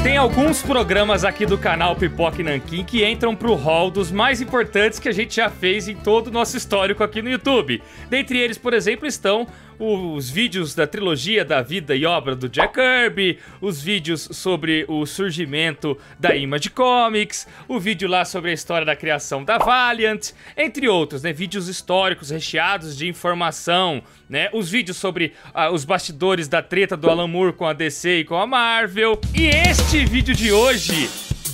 Tem alguns programas aqui do canal Pipoca e Nanquim que entram pro hall dos mais importantes que a gente já fez em todo o nosso histórico aqui no YouTube. Dentre eles, por exemplo, estão os vídeos da trilogia da vida e obra do Jack Kirby, os vídeos sobre o surgimento da Image Comics, o vídeo lá sobre a história da criação da Valiant, entre outros, né? Vídeos históricos recheados de informação, né? Os vídeos sobre os bastidores da treta do Alan Moore com a DC e com a Marvel. E este vídeo de hoje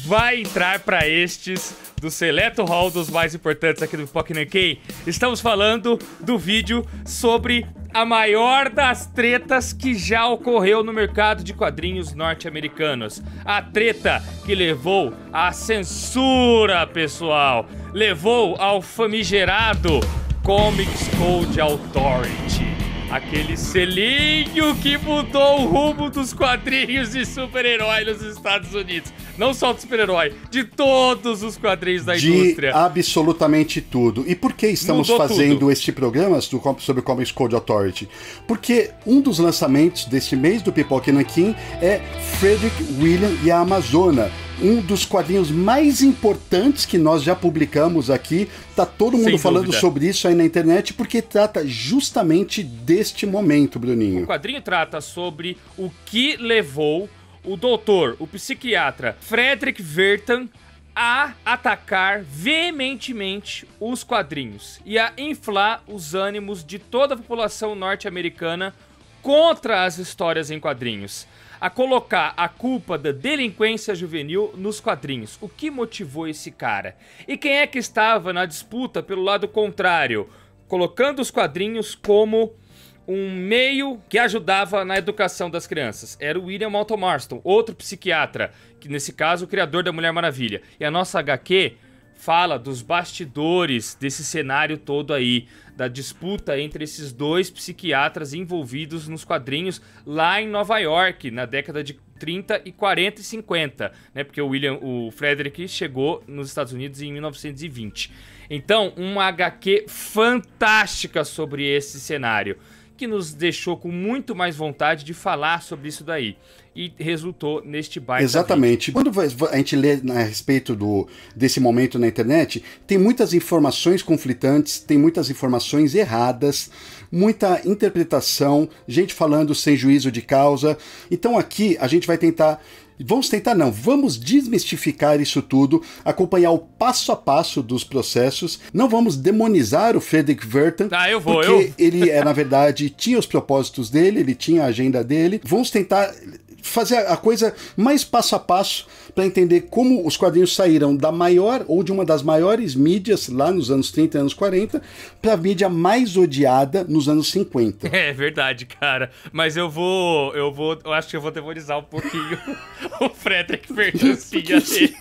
vai entrar para estes do seleto hall dos mais importantes aqui do Pipoca e Nanquim. Estamos falando do vídeo sobre a maior das tretas que já ocorreu no mercado de quadrinhos norte-americanos. A treta que levou à censura, pessoal. Levou ao famigerado Comics Code Authority. Aquele selinho que mudou o rumo dos quadrinhos de super-herói nos Estados Unidos. Não só do super-herói, de todos os quadrinhos da indústria. De absolutamente tudo. E por que estamos fazendo este programa sobre o Comics Code Authority? Porque um dos lançamentos deste mês do Pipoca e Nanquim é Frederick William e a Amazona. Um dos quadrinhos mais importantes que nós já publicamos aqui. Tá todo mundo falando sobre isso aí na internet, porque trata justamente deste momento, Bruninho. O quadrinho trata sobre o que levou o doutor, o psiquiatra Frederick Vertan a atacar veementemente os quadrinhos e a inflar os ânimos de toda a população norte-americana contra as histórias em quadrinhos. A colocar a culpa da delinquência juvenil nos quadrinhos. O que motivou esse cara? E quem é que estava na disputa pelo lado contrário? Colocando os quadrinhos como um meio que ajudava na educação das crianças. Era o William Moulton Marston, outro psiquiatra, que nesse caso o criador da Mulher Maravilha. E a nossa HQ fala dos bastidores desse cenário todo aí, da disputa entre esses dois psiquiatras envolvidos nos quadrinhos lá em Nova York, na década de 30 e 40 e 50, né? Porque o Frederick chegou nos Estados Unidos em 1920. Então, uma HQ fantástica sobre esse cenário, que nos deixou com muito mais vontade de falar sobre isso daí. E resultou neste baita Exatamente. vídeo. Quando a gente lê a respeito desse momento na internet, tem muitas informações conflitantes, tem muitas informações erradas, muita interpretação, gente falando sem juízo de causa. Então aqui a gente vai tentar... Vamos desmistificar isso tudo, acompanhar o passo a passo dos processos. Não vamos demonizar o Frederick Vertan, porque ele, na verdade, tinha os propósitos dele, ele tinha a agenda dele. Vamos tentar fazer a coisa mais passo a passo para entender como os quadrinhos saíram da maior ou de uma das maiores mídias lá nos anos 30 e anos 40 para a mídia mais odiada nos anos 50. É verdade, cara. Mas eu acho que eu vou demonizar um pouquinho o Frederick Vertan, sim, assim.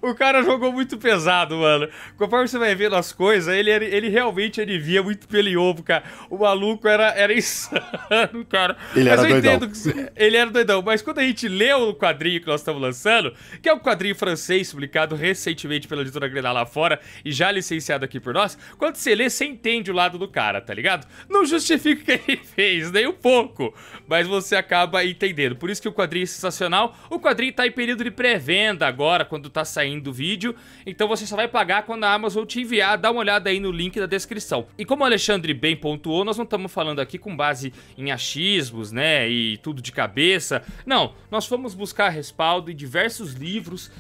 O cara jogou muito pesado, mano. Conforme você vai vendo as coisas, ele realmente via muito pelo ovo, cara. O maluco era insano, cara. Ele era doidão. Ele era doidão. Mas quando a gente lê o quadrinho que nós estamos lançando, que é um quadrinho francês publicado recentemente pela editora Grenal lá fora e já licenciado aqui por nós, quando você lê, você entende o lado do cara, tá ligado? Não justifica o que ele fez, nem um pouco, mas você acaba entendendo. Por isso que o quadrinho é sensacional. O quadrinho tá em período de pré-venda agora, quando tá saindo o vídeo, então você só vai pagar quando a Amazon te enviar. Dá uma olhada aí no link da descrição. E como o Alexandre bem pontuou, nós não estamos falando aqui com base em achismos, né, e tudo de cabeça. Não, nós fomos buscar respaldo em diversos livros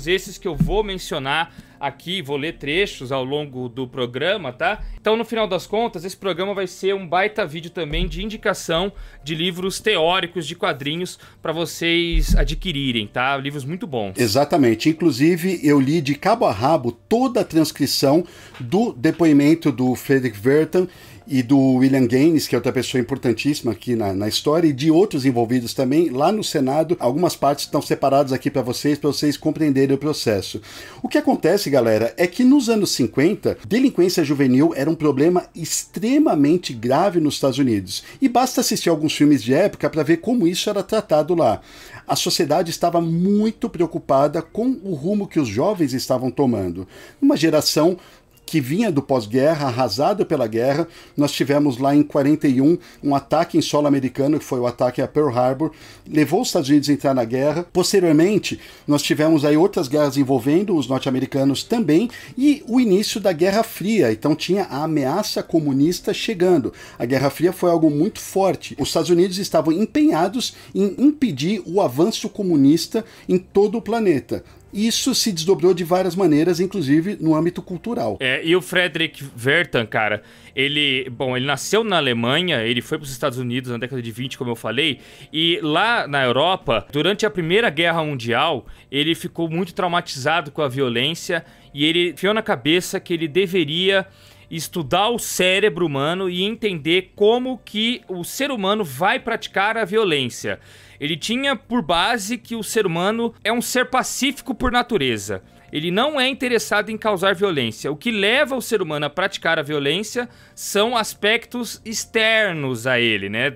esses que eu vou mencionar aqui, vou ler trechos ao longo do programa, tá? Então, no final das contas, esse programa vai ser um baita vídeo também de indicação de livros teóricos de quadrinhos para vocês adquirirem, tá? Livros muito bons. Exatamente. Inclusive, eu li de cabo a rabo toda a transcrição do depoimento do Frederick Vertan e do William Gaines, que é outra pessoa importantíssima aqui na história, e de outros envolvidos também, lá no Senado. Algumas partes estão separadas aqui para vocês compreenderem o processo. O que acontece, galera, é que nos anos 50, delinquência juvenil era um problema extremamente grave nos Estados Unidos. E basta assistir alguns filmes de época para ver como isso era tratado lá. A sociedade estava muito preocupada com o rumo que os jovens estavam tomando. Uma geração que vinha do pós-guerra, arrasado pela guerra. Nós tivemos lá em 41 um ataque em solo americano, que foi o ataque a Pearl Harbor, levou os Estados Unidos a entrar na guerra. Posteriormente, nós tivemos aí outras guerras envolvendo os norte-americanos também, e o início da Guerra Fria. Então tinha a ameaça comunista chegando. A Guerra Fria foi algo muito forte. Os Estados Unidos estavam empenhados em impedir o avanço comunista em todo o planeta. Isso se desdobrou de várias maneiras, inclusive no âmbito cultural. E o Frederick Wertham, cara, ele nasceu na Alemanha, ele foi para os Estados Unidos na década de 20, como eu falei, e lá na Europa, durante a Primeira Guerra Mundial, ele ficou muito traumatizado com a violência e ele enfiou na cabeça que ele deveria estudar o cérebro humano e entender como que o ser humano vai praticar a violência. Ele tinha por base que o ser humano é um ser pacífico por natureza. Ele não é interessado em causar violência. O que leva o ser humano a praticar a violência são aspectos externos a ele, né?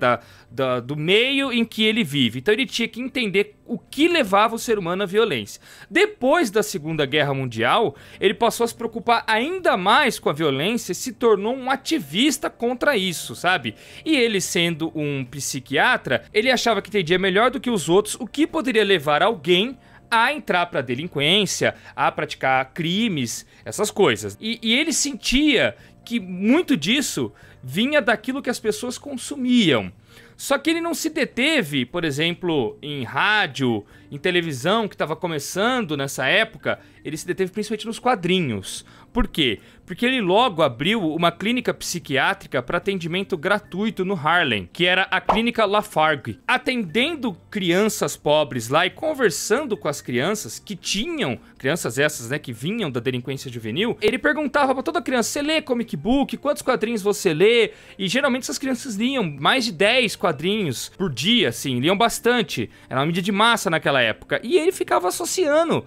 Do meio em que ele vive. Então ele tinha que entender o que levava o ser humano à violência. Depois da Segunda Guerra Mundial, ele passou a se preocupar ainda mais com a violência e se tornou um ativista contra isso, sabe? E ele, sendo um psiquiatra, ele achava que entendia melhor do que os outros o que poderia levar alguém a entrar para delinquência, a praticar crimes, essas coisas. E ele sentia que muito disso vinha daquilo que as pessoas consumiam. Só que ele não se deteve, por exemplo, em rádio, em televisão, que estava começando nessa época, ele se deteve principalmente nos quadrinhos. Por quê? Porque ele logo abriu uma clínica psiquiátrica para atendimento gratuito no Harlem, que era a Clínica Lafargue. Atendendo crianças pobres lá e conversando com as crianças que tinham, crianças essas, né, que vinham da delinquência juvenil, ele perguntava para toda criança: você lê comic book? Quantos quadrinhos você lê? E geralmente essas crianças liam mais de 10 quadrinhos por dia, assim, liam bastante. Era uma mídia de massa naquela época. E ele ficava associando.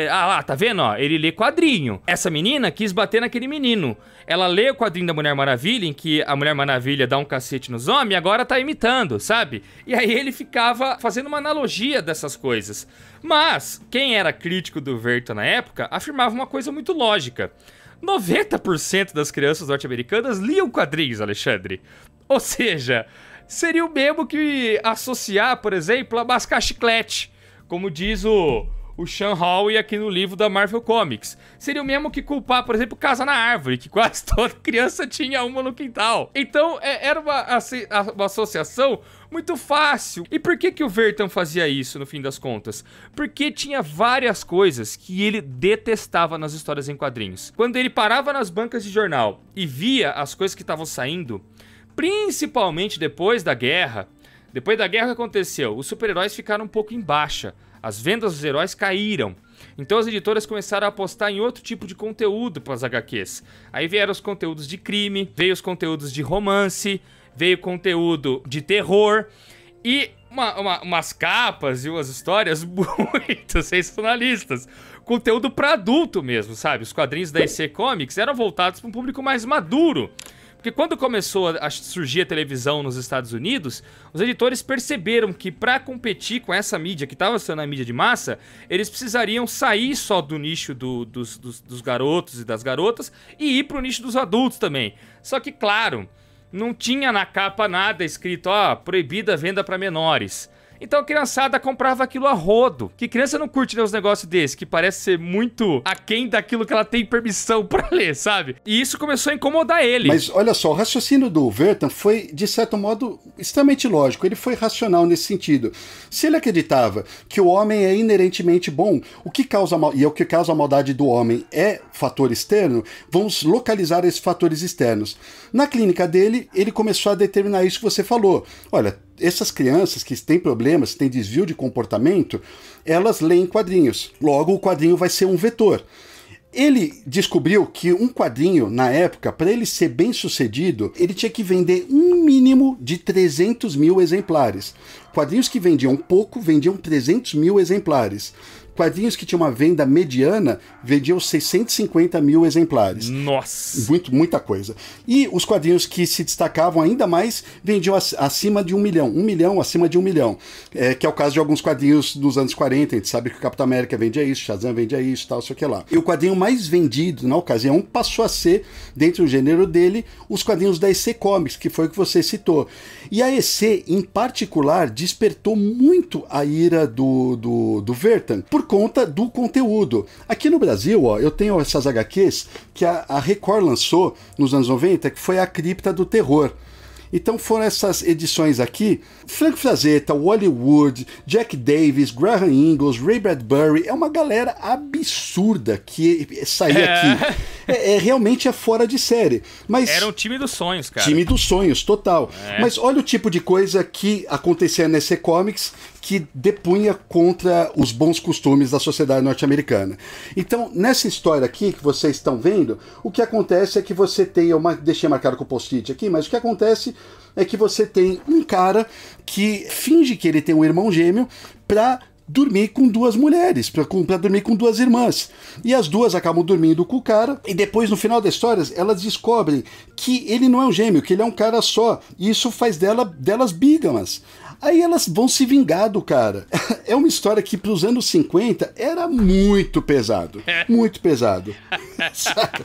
Lá, tá vendo, ó? Ele lê quadrinho. Essa menina quis bater naquele menino. Ela lê o quadrinho da Mulher Maravilha, em que a Mulher Maravilha dá um cacete nos homens, e agora tá imitando, sabe? E aí ele ficava fazendo uma analogia dessas coisas. Mas, quem era crítico do Wertham na época, afirmava uma coisa muito lógica. 90% das crianças norte-americanas liam quadrinhos, Alexandre. Ou seja, seria o mesmo que associar, por exemplo, a mascar chiclete, como diz o Sean Howe aqui no livro da Marvel Comics. Seria o mesmo que culpar, por exemplo, Casa na Árvore, que quase toda criança tinha uma no quintal. Então, era uma associação muito fácil. E por que o Wertham fazia isso, no fim das contas? Porque tinha várias coisas que ele detestava nas histórias em quadrinhos. Quando ele parava nas bancas de jornal e via as coisas que estavam saindo, principalmente depois da guerra, o que aconteceu? Os super-heróis ficaram um pouco em baixa. As vendas dos heróis caíram. Então as editoras começaram a apostar em outro tipo de conteúdo para as HQs. Aí vieram os conteúdos de crime, veio os conteúdos de romance, veio conteúdo de terror e umas capas e umas histórias muito sensacionalistas. Conteúdo para adulto mesmo, sabe? Os quadrinhos da EC Comics eram voltados para um público mais maduro. Porque quando começou a surgir a televisão nos Estados Unidos, os editores perceberam que para competir com essa mídia, que estava sendo a mídia de massa, eles precisariam sair só do nicho dos garotos e das garotas e ir para o nicho dos adultos também. Só que, claro, não tinha na capa nada escrito, proibida a venda para menores. Então a criançada comprava aquilo a rodo. Que criança não curte ler uns negócios desses, que parece ser muito aquém daquilo que ela tem permissão pra ler, sabe? E isso começou a incomodar ele. Mas olha só, o raciocínio do Wertham foi, de certo modo, extremamente lógico. Ele foi racional nesse sentido. Se ele acreditava que o homem é inerentemente bom, o que causa a maldade do homem é fator externo, vamos localizar esses fatores externos. Na clínica dele, ele começou a determinar isso que você falou. Olha, essas crianças que têm problemas, têm desvio de comportamento, elas leem quadrinhos. Logo, o quadrinho vai ser um vetor. Ele descobriu que um quadrinho, na época, para ele ser bem sucedido, ele tinha que vender um mínimo de 300 mil exemplares. Quadrinhos que vendiam pouco, vendiam 300 mil exemplares. Quadrinhos que tinham uma venda mediana vendiam 650 mil exemplares. Nossa! Muita coisa. E os quadrinhos que se destacavam ainda mais vendiam acima de 1 milhão. 1 milhão, acima de 1 milhão. Que é o caso de alguns quadrinhos dos anos 40. A gente sabe que o Capitão América vendia isso, Shazam vendia isso, tal, sei o que lá. E o quadrinho mais vendido na ocasião passou a ser, dentro do gênero dele, os quadrinhos da EC Comics, que foi o que você citou. E a EC, em particular, despertou muito a ira do Vertan, por conta do conteúdo. Aqui no Brasil, ó, eu tenho essas HQs que a Record lançou nos anos 90, que foi a Cripta do Terror. Então foram essas edições aqui, Frank Frazetta, Wally Wood, Jack Davis, Graham Ingalls, Ray Bradbury, é uma galera absurda que saía aqui. Realmente é fora de série. Mas era um time dos sonhos, cara. Time dos sonhos, total. Mas olha o tipo de coisa que acontecia na EC Comics que depunha contra os bons costumes da sociedade norte-americana. Então, nessa história aqui que vocês estão vendo, o que acontece é que você tem, deixei marcado com o post-it aqui, mas o que acontece é que você tem um cara que finge que ele tem um irmão gêmeo para dormir com duas mulheres, para dormir com duas irmãs. E as duas acabam dormindo com o cara, e depois, no final da história, elas descobrem que ele não é um gêmeo, que ele é um cara só. E isso faz delas bígamas. Aí elas vão se vingar do cara. É uma história que pros anos 50 era muito pesado. Muito pesado.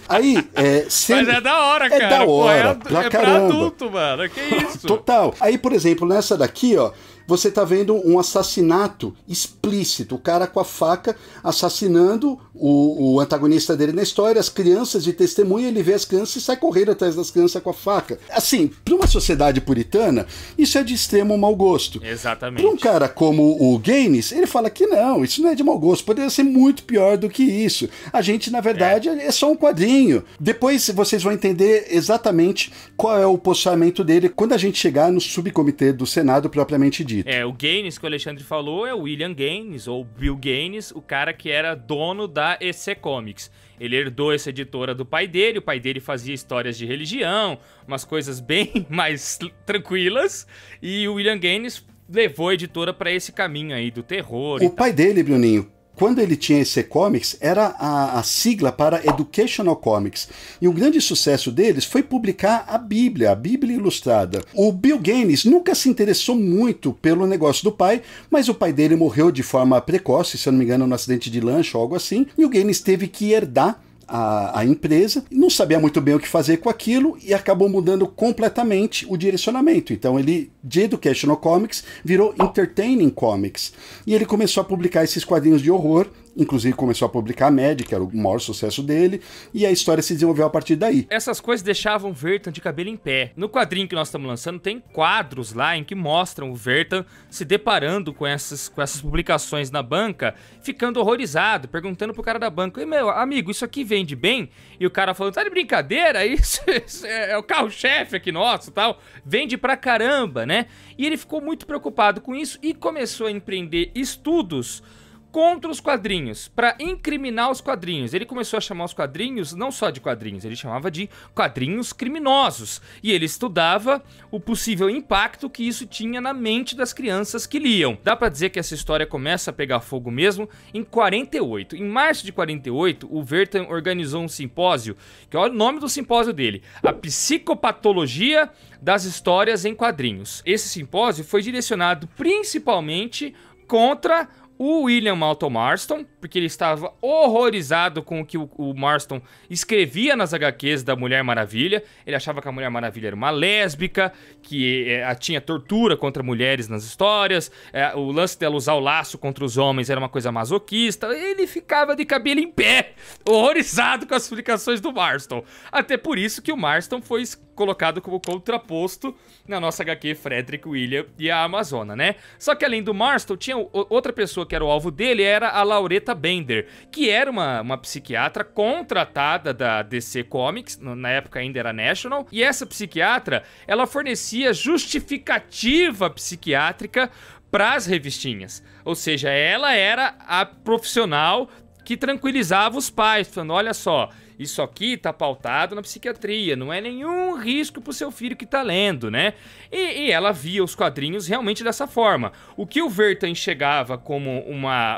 Aí, mas é da hora, cara. É da hora, pra caramba. Pra adulto, mano. Que isso? Total. Aí, por exemplo, nessa daqui, ó, você tá vendo um assassinato explícito, o cara com a faca assassinando o antagonista dele na história, as crianças de testemunha, ele vê as crianças e sai correndo atrás das crianças com a faca. Assim, para uma sociedade puritana, isso é de extremo mau gosto. Exatamente. Para um cara como o Gaines, ele fala que não, isso não é de mau gosto, poderia ser muito pior do que isso. A gente, na verdade, é só um quadrinho. Depois vocês vão entender exatamente qual é o posicionamento dele quando a gente chegar no subcomitê do Senado propriamente dito. O Gaines que o Alexandre falou é o William Gaines, ou Bill Gaines, o cara que era dono da EC Comics. Ele herdou essa editora do pai dele, o pai dele fazia histórias de religião, umas coisas bem mais tranquilas, e o William Gaines levou a editora para esse caminho aí do terror. O pai dele, Bruninho, quando ele tinha EC Comics, era a sigla para Educational Comics. E o grande sucesso deles foi publicar a Bíblia Ilustrada. O Bill Gaines nunca se interessou muito pelo negócio do pai, mas o pai dele morreu de forma precoce, se eu não me engano, num acidente de lancha ou algo assim, e o Gaines teve que herdar a empresa, não sabia muito bem o que fazer com aquilo e acabou mudando completamente o direcionamento. Então ele, de Educational Comics, virou Entertaining Comics. E ele começou a publicar esses quadrinhos de horror, inclusive começou a publicar a Mad, que era o maior sucesso dele, e a história se desenvolveu a partir daí. Essas coisas deixavam o Vertan de cabelo em pé. No quadrinho que nós estamos lançando, tem quadros lá em que mostram o Vertan se deparando com essas publicações na banca, ficando horrorizado, perguntando pro cara da banca: "E meu amigo, isso aqui vende bem?" E o cara falando: "Tá de brincadeira? Isso é o carro-chefe aqui nosso, tal. Vende pra caramba, né?" E ele ficou muito preocupado com isso e começou a empreender estudos contra os quadrinhos, para incriminar os quadrinhos. Ele começou a chamar os quadrinhos não só de quadrinhos, ele chamava de quadrinhos criminosos. E ele estudava o possível impacto que isso tinha na mente das crianças que liam. Dá para dizer que essa história começa a pegar fogo mesmo em 48. Em março de 48, o Vertan organizou um simpósio, que olha o nome do simpósio dele: A Psicopatologia das Histórias em Quadrinhos. Esse simpósio foi direcionado principalmente contra o William Moulton Marston, porque ele estava horrorizado com o que o Marston escrevia nas HQs da Mulher Maravilha. Ele achava que a Mulher Maravilha era uma lésbica, que tinha tortura contra mulheres nas histórias, o lance dela usar o laço contra os homens era uma coisa masoquista. Ele ficava de cabelo em pé, horrorizado com as publicações do Marston. Até por isso que o Marston foi colocado como contraposto na nossa HQ Frederick, William e a Amazona, né? Só que além do Marston, tinha outra pessoa que era o alvo dele, era a Lauretta Bender, que era uma psiquiatra contratada da DC Comics, na época ainda era National, e essa psiquiatra, ela fornecia justificativa psiquiátrica para as revistinhas, ou seja, ela era a profissional que tranquilizava os pais, falando: olha só, Isso aqui tá pautado na psiquiatria, não é nenhum risco pro seu filho que tá lendo, né? E ela via os quadrinhos realmente dessa forma. O que o Werther enxergava como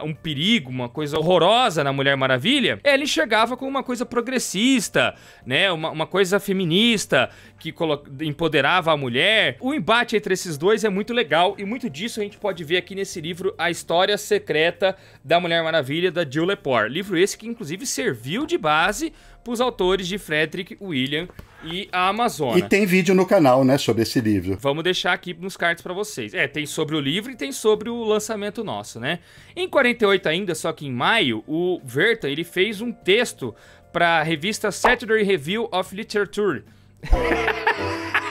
um perigo, uma coisa horrorosa na Mulher Maravilha, ele enxergava como uma coisa progressista, né? Uma coisa feminista, que empoderava a mulher. O embate entre esses dois é muito legal, e muito disso a gente pode ver aqui nesse livro, A História Secreta da Mulher Maravilha, da Jill Lepore. Livro esse que inclusive serviu de base para os autores de Frederick William e a Amazona. E tem vídeo no canal, né, sobre esse livro. Vamos deixar aqui nos cards para vocês. Tem sobre o livro e tem sobre o lançamento nosso, né? Em 48 ainda, só que em maio, o Werther, ele fez um texto para a revista Saturday Review of Literature.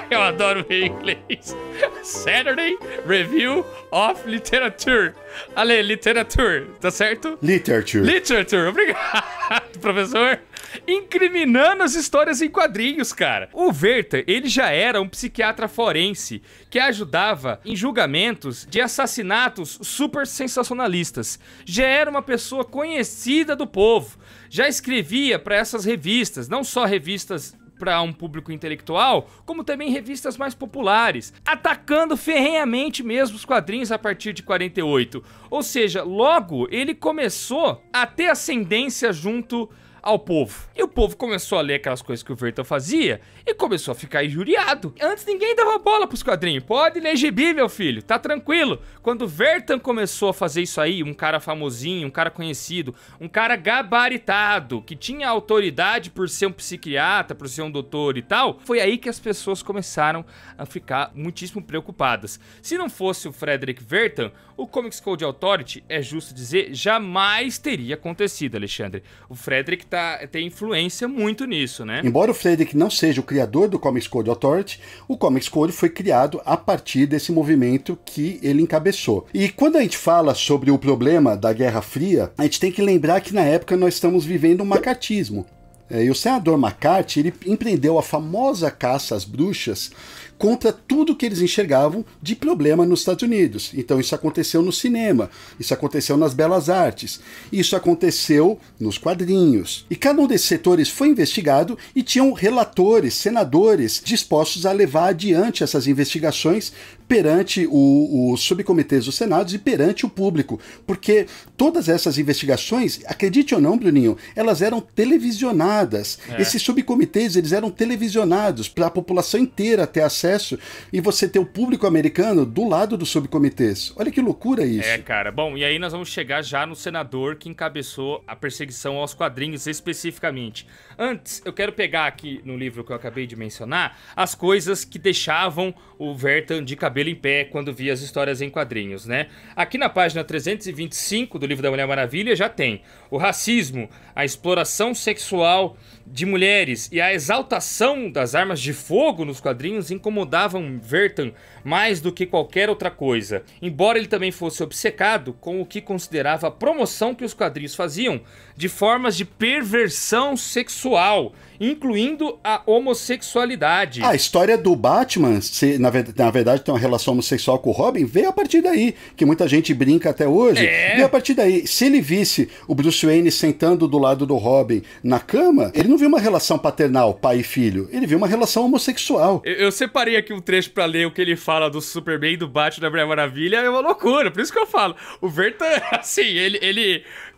Eu adoro ver inglês. Saturday Review of Literature. Ale, literature, tá certo? Literature. Literature, obrigado, professor. Incriminando as histórias em quadrinhos, cara. O Werther, ele já era um psiquiatra forense que ajudava em julgamentos de assassinatos super sensacionalistas. Já era uma pessoa conhecida do povo. Já escrevia para essas revistas, não só revistas para um público intelectual, como também revistas mais populares, atacando ferrenhamente mesmo os quadrinhos a partir de 48. Ou seja, logo ele começou a ter ascendência junto ao povo. E o povo começou a ler aquelas coisas que o Werther fazia e começou a ficar injuriado. Antes ninguém dava bola pros quadrinhos. Pode ler gibi, meu filho, tá tranquilo. Quando o Werther começou a fazer isso aí, um cara famosinho, um cara conhecido, um cara gabaritado, que tinha autoridade por ser um psiquiatra, por ser um doutor e tal, foi aí que as pessoas começaram a ficar muitíssimo preocupadas. Se não fosse o Frederick Werther, o Comics Code Authority, é justo dizer, jamais teria acontecido, Alexandre. O Frederick tem influência muito nisso, né? Embora o Frederick não seja o criador do Comics Code Authority, o Comics Code foi criado a partir desse movimento que ele encabeçou. E quando a gente fala sobre o problema da Guerra Fria, a gente tem que lembrar que na época nós estamos vivendo um macartismo. E o senador McCarthy, ele empreendeu a famosa caça às bruxas contra tudo que eles enxergavam de problema nos Estados Unidos. Então isso aconteceu no cinema, isso aconteceu nas belas artes, isso aconteceu nos quadrinhos. E cada um desses setores foi investigado e tinham relatores, senadores dispostos a levar adiante essas investigações perante os subcomitês dos senados e perante o público, porque todas essas investigações, acredite ou não, Bruninho, elas eram televisionadas. Esses subcomitês, eles eram televisionados para a população inteira ter acesso e você ter o público americano do lado dos subcomitês. Olha que loucura isso. Cara. Bom, e aí nós vamos chegar já no senador que encabeçou a perseguição aos quadrinhos especificamente. Antes, eu quero pegar aqui no livro que eu acabei de mencionar as coisas que deixavam o Werther de cabelo em pé quando via as histórias em quadrinhos, né? Aqui na página 325 do livro da Mulher Maravilha já tem o racismo, a exploração sexual de mulheres e a exaltação das armas de fogo nos quadrinhos incomodavam Werther mais do que qualquer outra coisa, embora ele também fosse obcecado com o que considerava a promoção que os quadrinhos faziam de formas de perversão sexual, incluindo a homossexualidade. A história do Batman, na verdade tem uma relação homossexual com o Robin, veio a partir daí, que muita gente brinca até hoje, veio a partir daí. Se ele visse o Bruce Wayne sentando do lado do Robin na cama, ele não viu uma relação paternal, pai e filho, ele viu uma relação homossexual. Eu separei aqui um trecho pra ler o que ele fala do Superman e do Batman da Mulher Maravilha, é uma loucura, por isso que eu falo. O Werther, assim,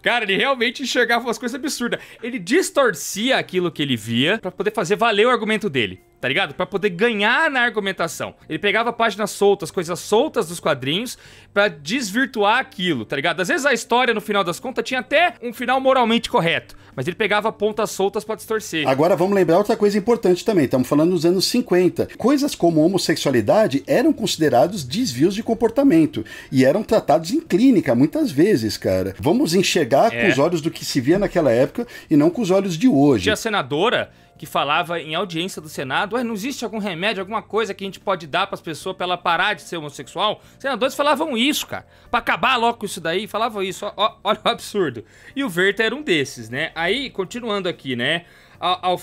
cara, ele realmente enxergava umas coisas absurdas. Ele distorcia aquilo que ele via pra poder fazer valer o argumento dele, tá ligado? Pra poder ganhar na argumentação. Ele pegava páginas soltas, coisas soltas dos quadrinhos pra desvirtuar aquilo, tá ligado? Às vezes a história, no final das contas, tinha até um final moralmente correto, mas ele pegava pontas soltas pra distorcer. Agora vamos lembrar outra coisa importante também, estamos falando dos anos 50. Coisas como homossexualidade eram considerados desvios de comportamento e eram tratados em clínica muitas vezes, cara. Vamos enxergar com os olhos do que se via naquela época e não com os olhos de hoje. Tinha a senadora que falava em audiência do Senado, não existe algum remédio, alguma coisa que a gente pode dar pras pessoas pra ela parar de ser homossexual? Senadores falavam isso, cara, pra acabar logo com isso daí, falavam isso, olha o absurdo. E o Werther era um desses, né? Aí, continuando aqui, né,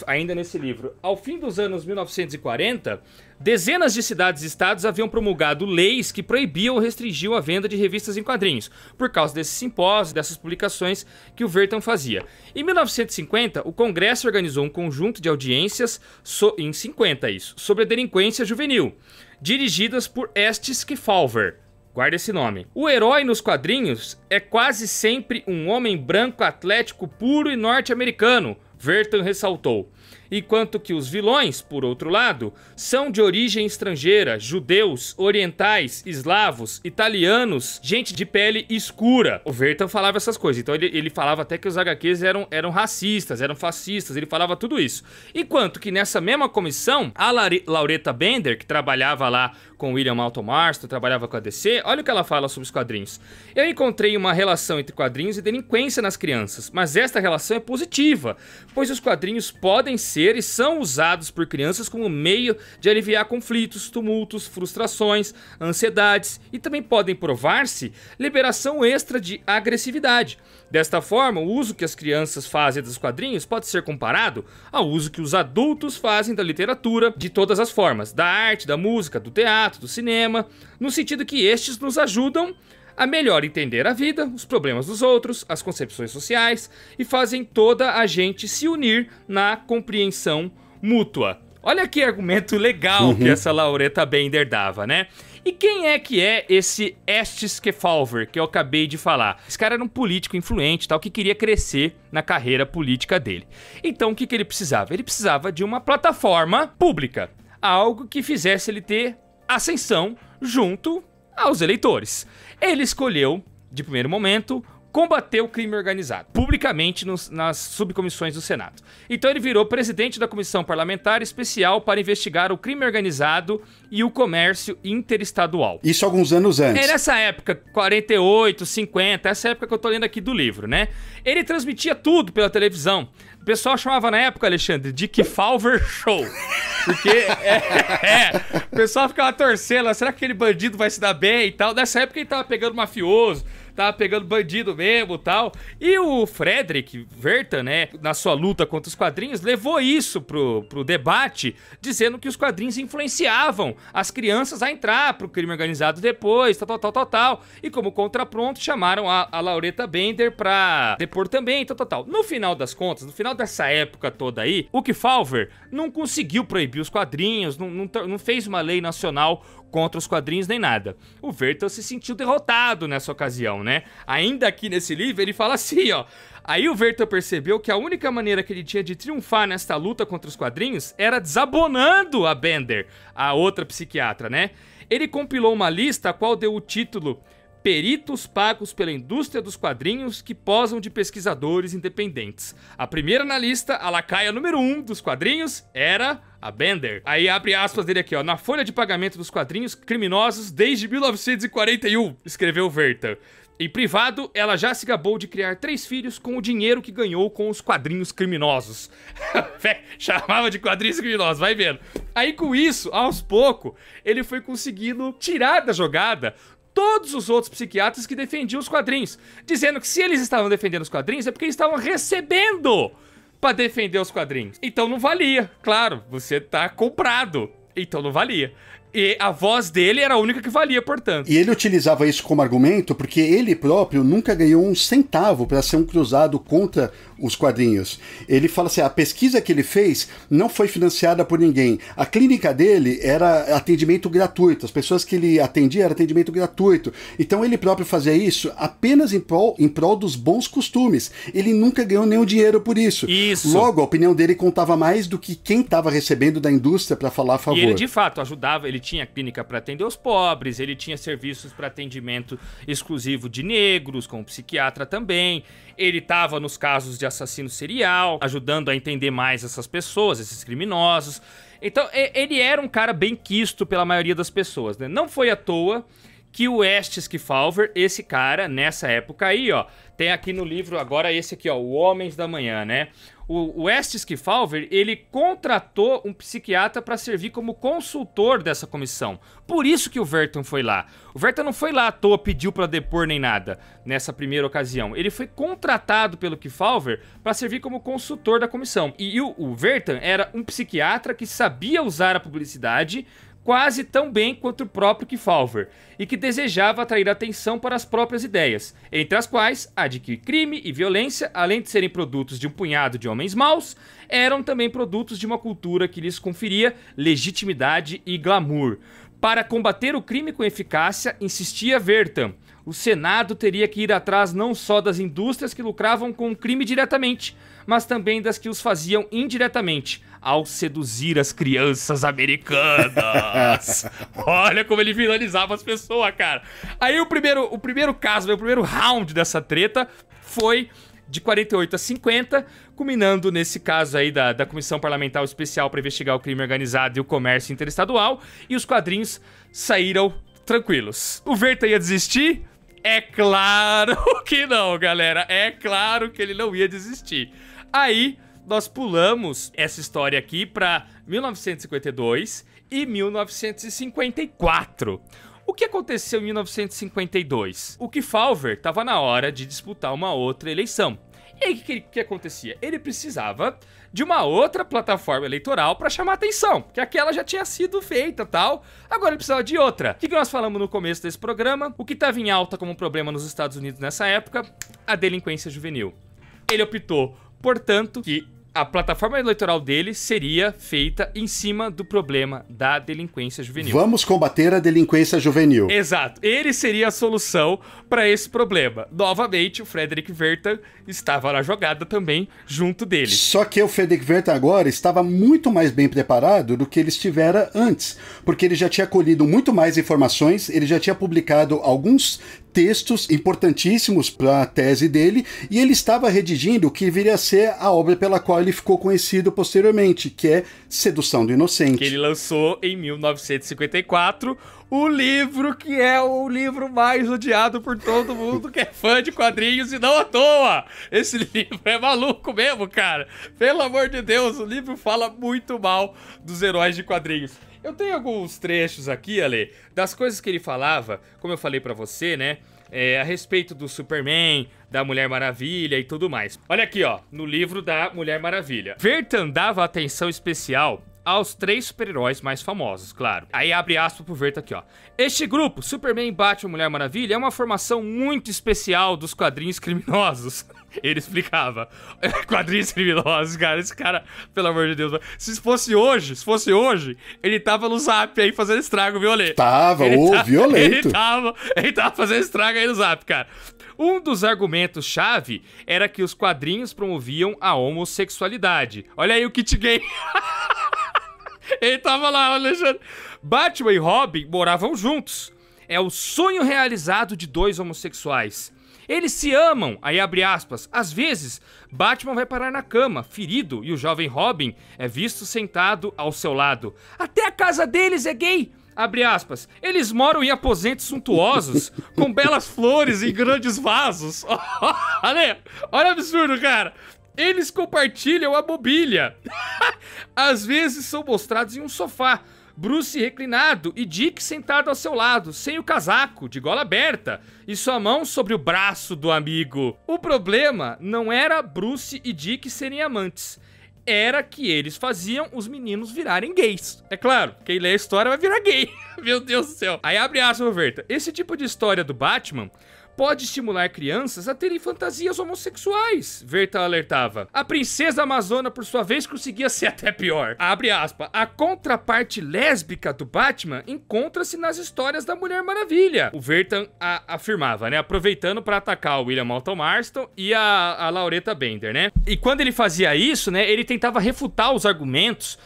ainda nesse livro, ao fim dos anos 1940, Dezenas de cidades e estados haviam promulgado leis que proibiam ou restringiam a venda de revistas em quadrinhos, por causa desses simpósios, dessas publicações que o Vertan fazia. Em 1950, o Congresso organizou um conjunto de audiências, em 50 isso, sobre a delinquência juvenil, dirigidas por Estes Kefauver. Guarda esse nome. O herói nos quadrinhos é quase sempre um homem branco, atlético, puro e norte-americano, Vertan ressaltou. Enquanto que os vilões, por outro lado, são de origem estrangeira, judeus, orientais, eslavos, italianos, gente de pele escura. O Vertan falava essas coisas, então ele falava até que os HQs eram racistas, eram fascistas, ele falava tudo isso. Enquanto que nessa mesma comissão, a Lauretta Bender, que trabalhava lá com William Moulton Marston, trabalhava com a DC, olha o que ela fala sobre os quadrinhos. Eu encontrei uma relação entre quadrinhos e delinquência nas crianças, mas esta relação é positiva, pois os quadrinhos podem ser e são usados por crianças como meio de aliviar conflitos, tumultos, frustrações, ansiedades e também podem provar-se liberação extra de agressividade. Desta forma, o uso que as crianças fazem dos quadrinhos pode ser comparado ao uso que os adultos fazem da literatura de todas as formas, da arte, da música, do teatro, do cinema, no sentido que estes nos ajudam a melhor entender a vida, os problemas dos outros, as concepções sociais e fazem toda a gente se unir na compreensão mútua. Olha que argumento legal que essa Lauretta Bender dava, né? E quem é que é esse Estes Kefauver que eu acabei de falar? Esse cara era um político influente, tal, que queria crescer na carreira política dele. Então o que ele precisava? Ele precisava de uma plataforma pública, algo que fizesse ele ter ascensão junto aos eleitores. Ele escolheu, de primeiro momento, combater o crime organizado, publicamente nas subcomissões do Senado. Então ele virou presidente da Comissão Parlamentar Especial para investigar o crime organizado e o comércio interestadual. Isso alguns anos antes. É nessa época, 48, 50, essa época que eu tô lendo aqui do livro, né? Ele transmitia tudo pela televisão. O pessoal chamava na época, Alexandre, de Kefauver Show. Porque o pessoal ficava torcendo, será que aquele bandido vai se dar bem e tal? Nessa época ele tava pegando mafioso, tava pegando bandido mesmo e tal. E o Frederick Vertan, né, na sua luta contra os quadrinhos, levou isso pro debate, dizendo que os quadrinhos influenciavam as crianças a entrar pro crime organizado depois, tal. E como contraponto, chamaram a Lauretta Bender pra depor também, tal. No final das contas, no final dessa época toda aí, o Kefauver não conseguiu proibir os quadrinhos, não fez uma lei nacional contra os quadrinhos nem nada. O Vertan se sentiu derrotado nessa ocasião, né? Ainda aqui nesse livro ele fala assim, ó. Aí o Vertan percebeu que a única maneira que ele tinha de triunfar nesta luta contra os quadrinhos era desabonando a Bender, a outra psiquiatra, né? Ele compilou uma lista a qual deu o título Peritos pagos pela indústria dos quadrinhos que posam de pesquisadores independentes. A primeira na lista, a lacaia número 1 dos quadrinhos, era a Bender. Aí abre aspas dele aqui, ó. Na folha de pagamento dos quadrinhos criminosos desde 1941, escreveu Vertan. Em privado, ela já se gabou de criar 3 filhos com o dinheiro que ganhou com os quadrinhos criminosos. Chamava de quadrinhos criminosos, vai vendo. Aí com isso, aos poucos, ele foi conseguindo tirar da jogada todos os outros psiquiatras que defendiam os quadrinhos, dizendo que se eles estavam defendendo os quadrinhos é porque eles estavam recebendo pra defender os quadrinhos. Então não valia, claro, você tá comprado, então não valia. E a voz dele era a única que valia, portanto. E ele utilizava isso como argumento porque ele próprio nunca ganhou um centavo para ser um cruzado contra os quadrinhos. Ele fala assim, a pesquisa que ele fez não foi financiada por ninguém. A clínica dele era atendimento gratuito. As pessoas que ele atendia era atendimento gratuito. Então ele próprio fazia isso apenas em prol dos bons costumes. Ele nunca ganhou nenhum dinheiro por isso. Isso. Logo, a opinião dele contava mais do que quem estava recebendo da indústria para falar a favor. E ele de fato ajudava, ele tinha clínica para atender os pobres, ele tinha serviços para atendimento exclusivo de negros, com psiquiatra também. Ele estava nos casos de assassino serial, ajudando a entender mais essas pessoas, esses criminosos. Então, ele era um cara bem quisto pela maioria das pessoas, né? Não foi à toa que o Estes Kefauver, esse cara, nessa época aí, ó, tem aqui no livro agora esse aqui, ó, O Homens da Manhã, né? O Estes Kefauver, ele contratou um psiquiatra para servir como consultor dessa comissão. Por isso que o Vertan foi lá. O Vertan não foi lá à toa, pediu para depor nem nada nessa primeira ocasião. Ele foi contratado pelo Kefauver para servir como consultor da comissão. E o Vertan era um psiquiatra que sabia usar a publicidade quase tão bem quanto o próprio Kefauver, e que desejava atrair atenção para as próprias ideias, entre as quais a de que crime e violência, além de serem produtos de um punhado de homens maus, eram também produtos de uma cultura que lhes conferia legitimidade e glamour. Para combater o crime com eficácia, insistia Wertham, o Senado teria que ir atrás não só das indústrias que lucravam com o crime diretamente, mas também das que os faziam indiretamente, ao seduzir as crianças americanas. Olha como ele finalizava as pessoas, cara. Aí o primeiro caso, o primeiro round dessa treta foi de 48 a 50, culminando nesse caso aí da Comissão Parlamentar Especial para investigar o crime organizado e o comércio interestadual, e os quadrinhos saíram tranquilos. O Wertham ia desistir? É claro que não, galera. É claro que ele não ia desistir. Aí, nós pulamos essa história aqui para 1952 e 1954. O que aconteceu em 1952? O Kefauver estava na hora de disputar uma outra eleição. E aí, o que acontecia? Ele precisava de uma outra plataforma eleitoral para chamar atenção, porque aquela já tinha sido feita e tal, agora ele precisava de outra. O que nós falamos no começo desse programa? O que estava em alta como problema nos Estados Unidos nessa época? A delinquência juvenil. Ele optou, portanto, que a plataforma eleitoral dele seria feita em cima do problema da delinquência juvenil. Vamos combater a delinquência juvenil. Exato. Ele seria a solução para esse problema. Novamente, o Frederick Wertham estava na jogada também, junto dele. Só que o Frederick Wertham agora estava muito mais bem preparado do que ele estivera antes, porque ele já tinha colhido muito mais informações, ele já tinha publicado alguns textos importantíssimos para a tese dele, e ele estava redigindo o que viria a ser a obra pela qual ele ficou conhecido posteriormente, que é Sedução do Inocente. Que ele lançou em 1954, o livro que é o livro mais odiado por todo mundo que é fã de quadrinhos, e não à toa. Esse livro é maluco mesmo, cara. Pelo amor de Deus, o livro fala muito mal dos heróis de quadrinhos. Eu tenho alguns trechos aqui, Ale, das coisas que ele falava, como eu falei pra você, né? A respeito do Superman, da Mulher Maravilha e tudo mais. Olha aqui, ó, no livro da Mulher Maravilha. Wertham dava atenção especial aos 3 super-heróis mais famosos, claro. Aí abre aspas pro Wertham aqui, ó. Este grupo, Superman, Batman, Mulher Maravilha, é uma formação muito especial dos quadrinhos criminosos. Ele explicava. Quadrinhos criminosos, cara. Esse cara, pelo amor de Deus. Se fosse hoje, ele tava no Zap aí fazendo estrago, violento. Violento. Ele tava fazendo estrago aí no Zap, cara. Um dos argumentos-chave era que os quadrinhos promoviam a homossexualidade. Olha aí o kit gay. Ele tava lá, Alexandre. Batman e Robin moravam juntos. É o sonho realizado de 2 homossexuais. Eles se amam, aí abre aspas. Às vezes, Batman vai parar na cama, ferido, e o jovem Robin é visto sentado ao seu lado. Até a casa deles é gay, abre aspas. Eles moram em aposentos suntuosos, com belas flores em grandes vasos. Olha o absurdo, cara. Eles compartilham a mobília. Às vezes são mostrados em um sofá, Bruce reclinado e Dick sentado ao seu lado, sem o casaco, de gola aberta, e sua mão sobre o braço do amigo. O problema não era Bruce e Dick serem amantes, era que eles faziam os meninos virarem gays. É claro, quem lê a história vai virar gay. Meu Deus do céu. Aí abre aspas, Wertham. Esse tipo de história do Batman pode estimular crianças a terem fantasias homossexuais, Wertham alertava. A princesa amazona, por sua vez, conseguia ser até pior. Abre aspas. A contraparte lésbica do Batman encontra-se nas histórias da Mulher Maravilha, o Wertham afirmava, né? Aproveitando para atacar o William Moulton Marston e a Lauretta Bender, né? E quando ele fazia isso, né? Ele tentava refutar os argumentos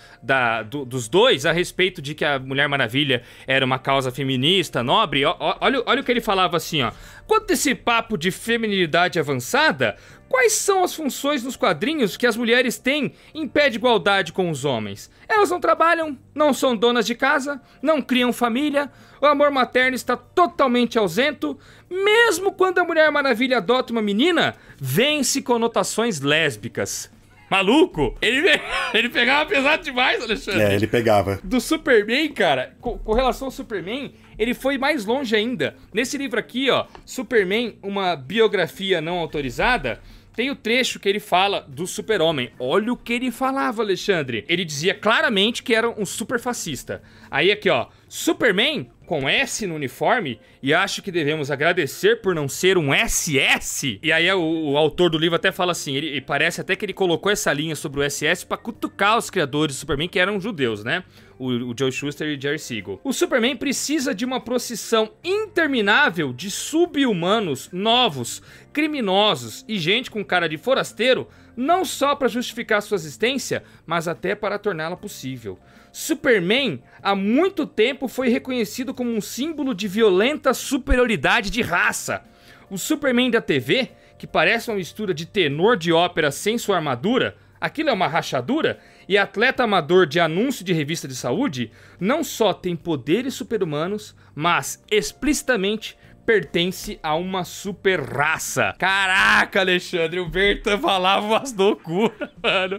dos dois a respeito de que a Mulher Maravilha era uma causa feminista, nobre. Olha o que ele falava assim, ó. Quanto a esse papo de feminilidade avançada, quais são as funções nos quadrinhos que as mulheres têm em pé de igualdade com os homens? Elas não trabalham, não são donas de casa, não criam família, o amor materno está totalmente ausente, mesmo quando a Mulher Maravilha adota uma menina, vence conotações lésbicas. Maluco! Ele pegava pesado demais, Alexandre. Ele pegava. Do Superman, cara, com relação ao Superman, ele foi mais longe ainda. Nesse livro aqui, ó, Superman, uma biografia não autorizada, tem o trecho que ele fala do Super-Homem. Olha o que ele falava, Alexandre. Ele dizia claramente que era um super fascista. Aí aqui, ó, Superman com S no uniforme, e acho que devemos agradecer por não ser um SS. E aí o autor do livro até fala assim, ele parece até que ele colocou essa linha sobre o SS pra cutucar os criadores do Superman, que eram judeus, né? O Joe Shuster e o Jerry Siegel. O Superman precisa de uma procissão interminável de sub-humanos novos, criminosos e gente com cara de forasteiro, não só para justificar sua existência, mas até para torná-la possível. Superman, há muito tempo, foi reconhecido como um símbolo de violenta superioridade de raça. O Superman da TV, que parece uma mistura de tenor de ópera sem sua armadura, aquilo é uma rachadura, e atleta amador de anúncio de revista de saúde, não só tem poderes super-humanos, mas explicitamente pertence a uma super raça. Caraca, Alexandre, o Bertan falava umas loucuras, mano.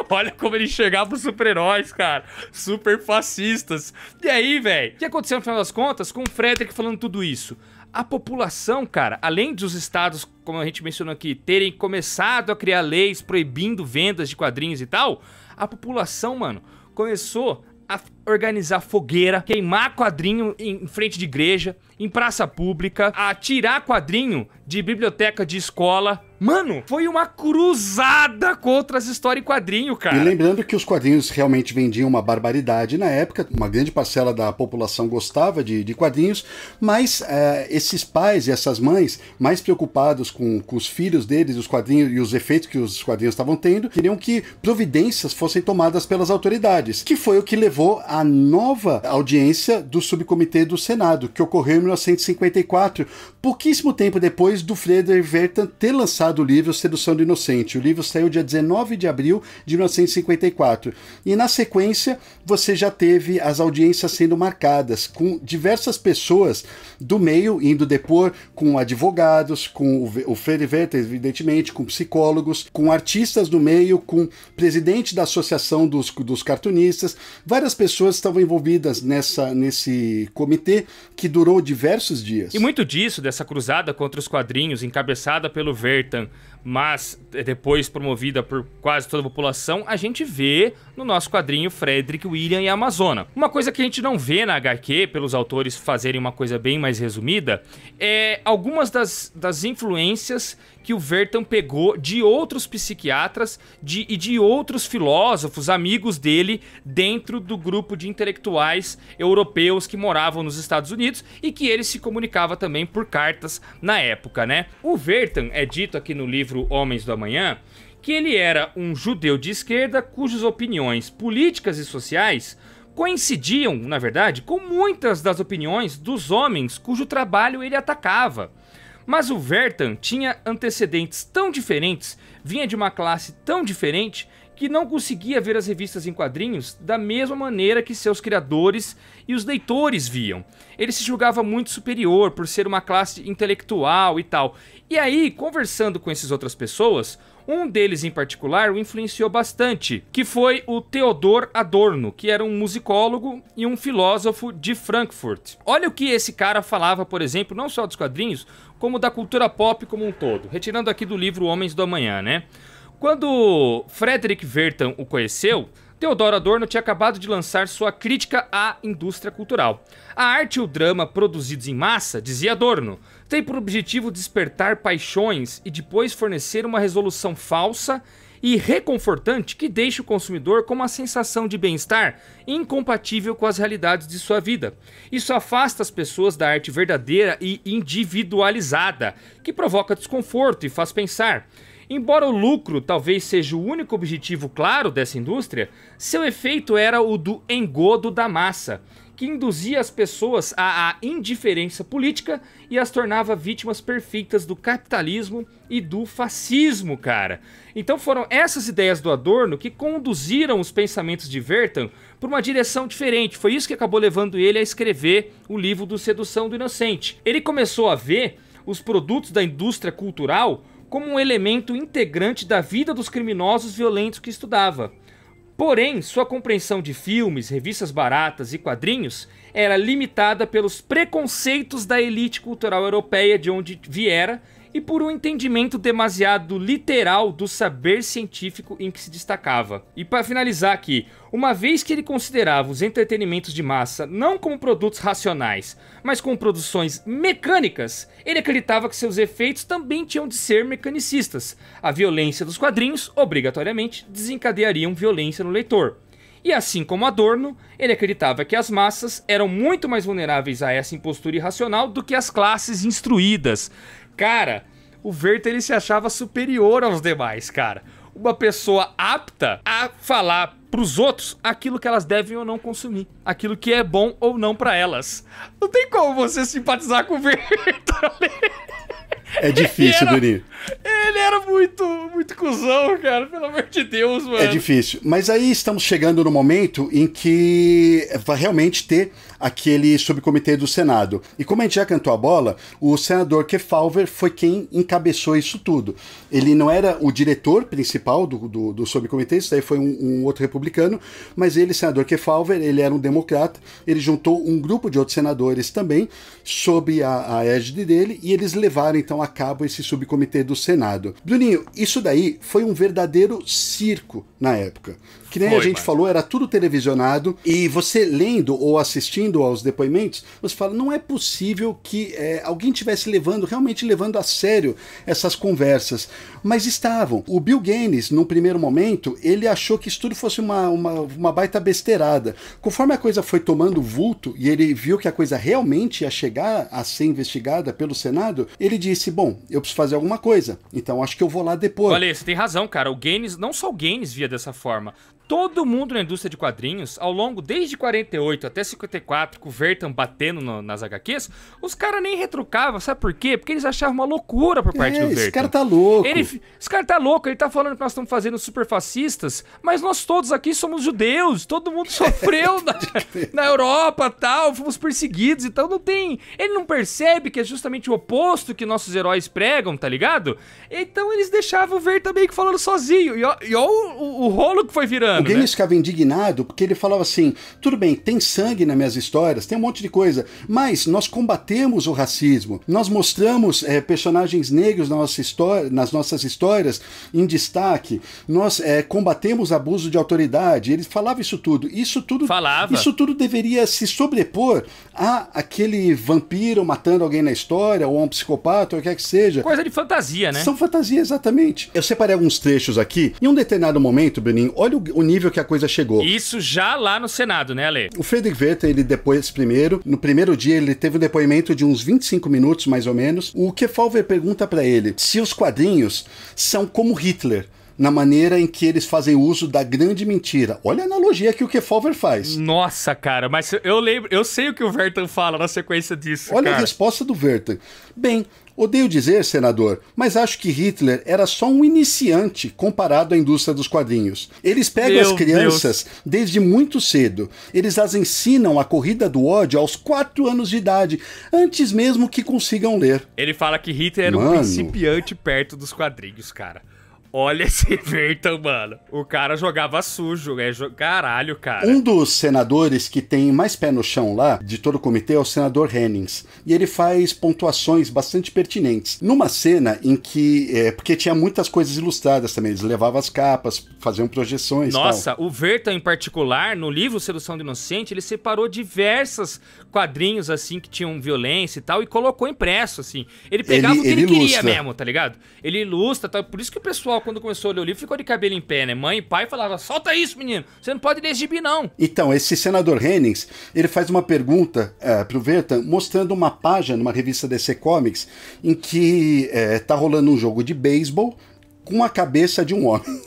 Olha como ele enxergava os super-heróis, cara. Super fascistas. E aí, velho, o que aconteceu no final das contas com o Frederick falando tudo isso? A população, cara, além dos estados, como a gente mencionou aqui, terem começado a criar leis proibindo vendas de quadrinhos e tal, a população, mano, começou a organizar fogueira, queimar quadrinho em frente de igreja, em praça pública, a tirar quadrinho de biblioteca de escola. Mano, foi uma cruzada contra as histórias em quadrinho, cara. E lembrando que os quadrinhos realmente vendiam uma barbaridade na época, uma grande parcela da população gostava de quadrinhos, mas esses pais e essas mães, mais preocupados com os filhos deles, os quadrinhos e os efeitos que os quadrinhos estavam tendo, queriam que providências fossem tomadas pelas autoridades, que foi o que levou à nova audiência do subcomitê do Senado, que ocorreu em 1954, pouquíssimo tempo depois do Frederick Bertan ter lançado o livro Sedução do Inocente. O livro saiu dia 19 de abril de 1954. E na sequência, você já teve as audiências sendo marcadas, com diversas pessoas do meio indo depor, com advogados, com o Frederick Bertan, evidentemente, com psicólogos, com artistas do meio, com presidente da associação dos cartunistas. Várias pessoas estavam envolvidas nesse comitê que durou diversos dias. E muito disso, dessa cruzada contra os quadrinhos, encabeçada pelo Bertan, mas depois promovida por quase toda a população, a gente vê no nosso quadrinho Frederick, William e a Amazona. Uma coisa que a gente não vê na HQ, pelos autores fazerem uma coisa bem mais resumida, é algumas das influências que o Bertan pegou de outros psiquiatras e de outros filósofos, amigos dele, dentro do grupo de intelectuais europeus que moravam nos Estados Unidos e que ele se comunicava também por cartas na época, né? O Bertan é dito aqui no livro Homens do Amanhã que ele era um judeu de esquerda cujas opiniões políticas e sociais coincidiam, na verdade, com muitas das opiniões dos homens cujo trabalho ele atacava. Mas o Bertan tinha antecedentes tão diferentes, vinha de uma classe tão diferente, que não conseguia ver as revistas em quadrinhos da mesma maneira que seus criadores e os leitores viam. Ele se julgava muito superior por ser uma classe intelectual e tal. E aí, conversando com essas outras pessoas, um deles em particular o influenciou bastante, que foi o Theodor Adorno, que era um musicólogo e um filósofo de Frankfurt. Olha o que esse cara falava, por exemplo, não só dos quadrinhos, como da cultura pop como um todo. Retirando aqui do livro Homens do Amanhã, né? Quando Frederick Bertan o conheceu, Theodor Adorno tinha acabado de lançar sua crítica à indústria cultural. A arte e o drama produzidos em massa, dizia Adorno, têm por objetivo despertar paixões e depois fornecer uma resolução falsa e reconfortante que deixe o consumidor com uma sensação de bem-estar incompatível com as realidades de sua vida. Isso afasta as pessoas da arte verdadeira e individualizada, que provoca desconforto e faz pensar. Embora o lucro talvez seja o único objetivo claro dessa indústria, seu efeito era o do engodo da massa, que induzia as pessoas à indiferença política e as tornava vítimas perfeitas do capitalismo e do fascismo, cara. Então foram essas ideias do Adorno que conduziram os pensamentos de Bertan por uma direção diferente. Foi isso que acabou levando ele a escrever o livro do Sedução do Inocente. Ele começou a ver os produtos da indústria cultural como um elemento integrante da vida dos criminosos violentos que estudava. Porém, sua compreensão de filmes, revistas baratas e quadrinhos era limitada pelos preconceitos da elite cultural europeia de onde viera e por um entendimento demasiado literal do saber científico em que se destacava. E para finalizar aqui, uma vez que ele considerava os entretenimentos de massa não como produtos racionais, mas como produções mecânicas, ele acreditava que seus efeitos também tinham de ser mecanicistas. A violência dos quadrinhos, obrigatoriamente, desencadeariam violência no leitor. E assim como Adorno, ele acreditava que as massas eram muito mais vulneráveis a essa impostura irracional do que as classes instruídas. Cara, o Werther ele se achava superior aos demais, cara. Uma pessoa apta a falar pros outros aquilo que elas devem ou não consumir. Aquilo que é bom ou não pra elas. Não tem como você simpatizar com o Werther. É difícil, Durinho. Ele era muito cuzão, cara. Pelo amor de Deus, mano. É difícil. Mas aí estamos chegando no momento em que vai realmente ter aquele subcomitê do Senado. E como a gente já cantou a bola, o senador Kefauver foi quem encabeçou isso tudo. Ele não era o diretor principal do subcomitê, isso daí foi um outro republicano, mas ele, senador Kefauver, ele era um democrata, ele juntou um grupo de outros senadores também, sob a égide dele, e eles levaram então a cabo esse subcomitê do Senado. Bruninho, isso daí foi um verdadeiro circo na época. Que nem a gente falou, era tudo televisionado, e você lendo ou assistindo aos depoimentos, você fala, não é possível que alguém estivesse realmente levando a sério essas conversas. Mas estavam. O Bill Gaines, num primeiro momento, ele achou que isso tudo fosse uma baita besteirada. Conforme a coisa foi tomando vulto, e ele viu que a coisa realmente ia chegar a ser investigada pelo Senado, ele disse, bom, eu preciso fazer alguma coisa, então acho que eu vou lá depois. Olha, você tem razão, cara. O Gaines, não só o Gaines via dessa forma. Todo mundo na indústria de quadrinhos, ao longo, desde 48 até 54, com o Wertham batendo nas HQs, os caras nem retrucavam, sabe por quê? Porque eles achavam uma loucura por parte do Wertham. Esse cara tá louco. Esse cara tá louco, ele tá falando que nós estamos fazendo super fascistas, mas nós todos aqui somos judeus, todo mundo sofreu na Europa e tal, fomos perseguidos, então não tem... Ele não percebe que é justamente o oposto que nossos heróis pregam, tá ligado? Então eles deixavam o Wertham meio que falando sozinho, e olha o rolo que foi virando. O Gaines ficava indignado porque ele falava assim, tudo bem, tem sangue nas minhas histórias, tem um monte de coisa, mas nós combatemos o racismo, nós mostramos personagens negros nas nossas histórias em destaque, nós combatemos abuso de autoridade. Ele falava isso tudo. Isso tudo deveria se sobrepor a aquele vampiro matando alguém na história, ou um psicopata, ou o que quer que seja. Coisa de fantasia, né? São fantasia, exatamente. Eu separei alguns trechos aqui. Em um determinado momento, Beninho, olha o nível que a coisa chegou. Isso já lá no Senado, né, Ale? O Friedrich Werther, ele depois no primeiro dia, ele teve um depoimento de uns 25 minutos, mais ou menos. O Kefauver pergunta pra ele se os quadrinhos são como Hitler, na maneira em que eles fazem uso da grande mentira. Olha a analogia que o Kefauver faz. Nossa, cara, mas eu sei o que o Wertham fala na sequência disso, Olha cara. A resposta do Werther. Bem, odeio dizer, senador, mas acho que Hitler era só um iniciante comparado à indústria dos quadrinhos. Eles pegam as crianças desde muito cedo. Eles as ensinam a corrida do ódio aos 4 anos de idade, antes mesmo que consigam ler. Ele fala que Hitler era um principiante perto dos quadrinhos, cara. Olha esse Wertham, mano. O cara jogava sujo, caralho, cara. Um dos senadores que tem mais pé no chão lá, de todo o comitê, é o senador Hennings. E ele faz pontuações bastante pertinentes. Numa cena em que... porque tinha muitas coisas ilustradas também. Eles levavam as capas, faziam projeções. Nossa, tal. O Wertham em particular, no livro Sedução do Inocente, ele separou diversos quadrinhos, assim, que tinham violência e tal, e colocou impresso, assim. Ele pegava o que ele queria mesmo, tá ligado? Ele ilustra, tal. Por isso que o pessoal, quando começou a ler o livro, ficou de cabelo em pé, né? Mãe e pai falavam, solta isso, menino, você não pode ler esse gibi, não. Então, esse senador Hennings, ele faz uma pergunta pro Wertham, mostrando uma página numa revista DC Comics, em que tá rolando um jogo de beisebol com a cabeça de um homem.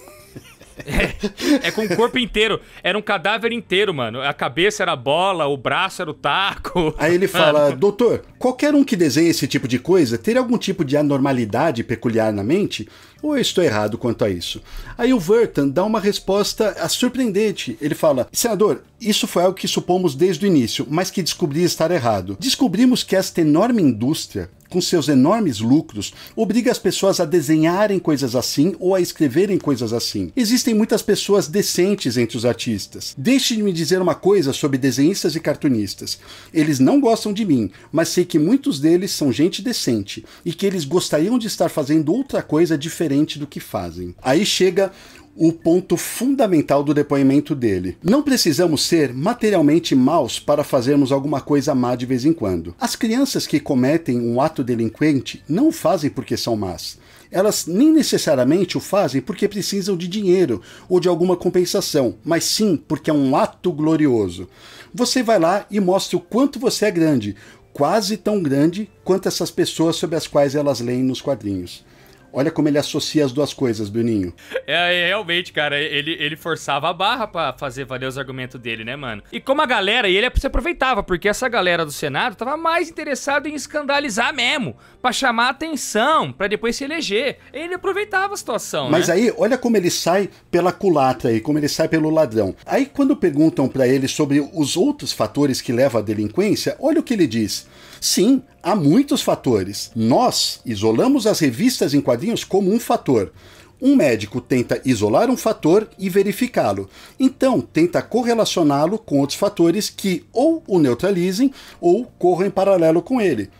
Com o corpo inteiro. Era um cadáver inteiro, mano. A cabeça era a bola, o braço era o taco. Aí ele fala, doutor, qualquer um que desenhe esse tipo de coisa teria algum tipo de anormalidade peculiar na mente? Ou eu estou errado quanto a isso? Aí o Wertham dá uma resposta surpreendente. Ele fala, senador, isso foi algo que supomos desde o início, mas que descobri estar errado. Descobrimos que esta enorme indústria, com seus enormes lucros, obriga as pessoas a desenharem coisas assim ou a escreverem coisas assim. Existem muitas pessoas decentes entre os artistas. Deixe-me dizer uma coisa sobre desenhistas e cartunistas. Eles não gostam de mim, mas sei que muitos deles são gente decente e que eles gostariam de estar fazendo outra coisa diferente do que fazem. Aí chega o ponto fundamental do depoimento dele. Não precisamos ser materialmente maus para fazermos alguma coisa má de vez em quando. As crianças que cometem um ato delinquente não o fazem porque são más. Elas nem necessariamente o fazem porque precisam de dinheiro ou de alguma compensação, mas sim porque é um ato glorioso. Você vai lá e mostra o quanto você é grande, quase tão grande quanto essas pessoas sobre as quais elas leem nos quadrinhos. Olha como ele associa as duas coisas, Bruninho. Realmente, cara, ele forçava a barra pra fazer valer os argumentos dele, né, mano? E como a galera, e ele se aproveitava, porque essa galera do Senado tava mais interessada em escandalizar mesmo, pra chamar atenção, pra depois se eleger. Ele aproveitava a situação, Mas né? aí, olha como ele sai pela culatra aí, como ele sai pelo ladrão. Aí quando perguntam pra ele sobre os outros fatores que levam à delinquência, olha o que ele diz. Sim, há muitos fatores. Nós isolamos as revistas em quadrinhos como um fator. Um médico tenta isolar um fator e verificá-lo. Então, tenta correlacioná-lo com outros fatores que ou o neutralizem ou corram em paralelo com ele.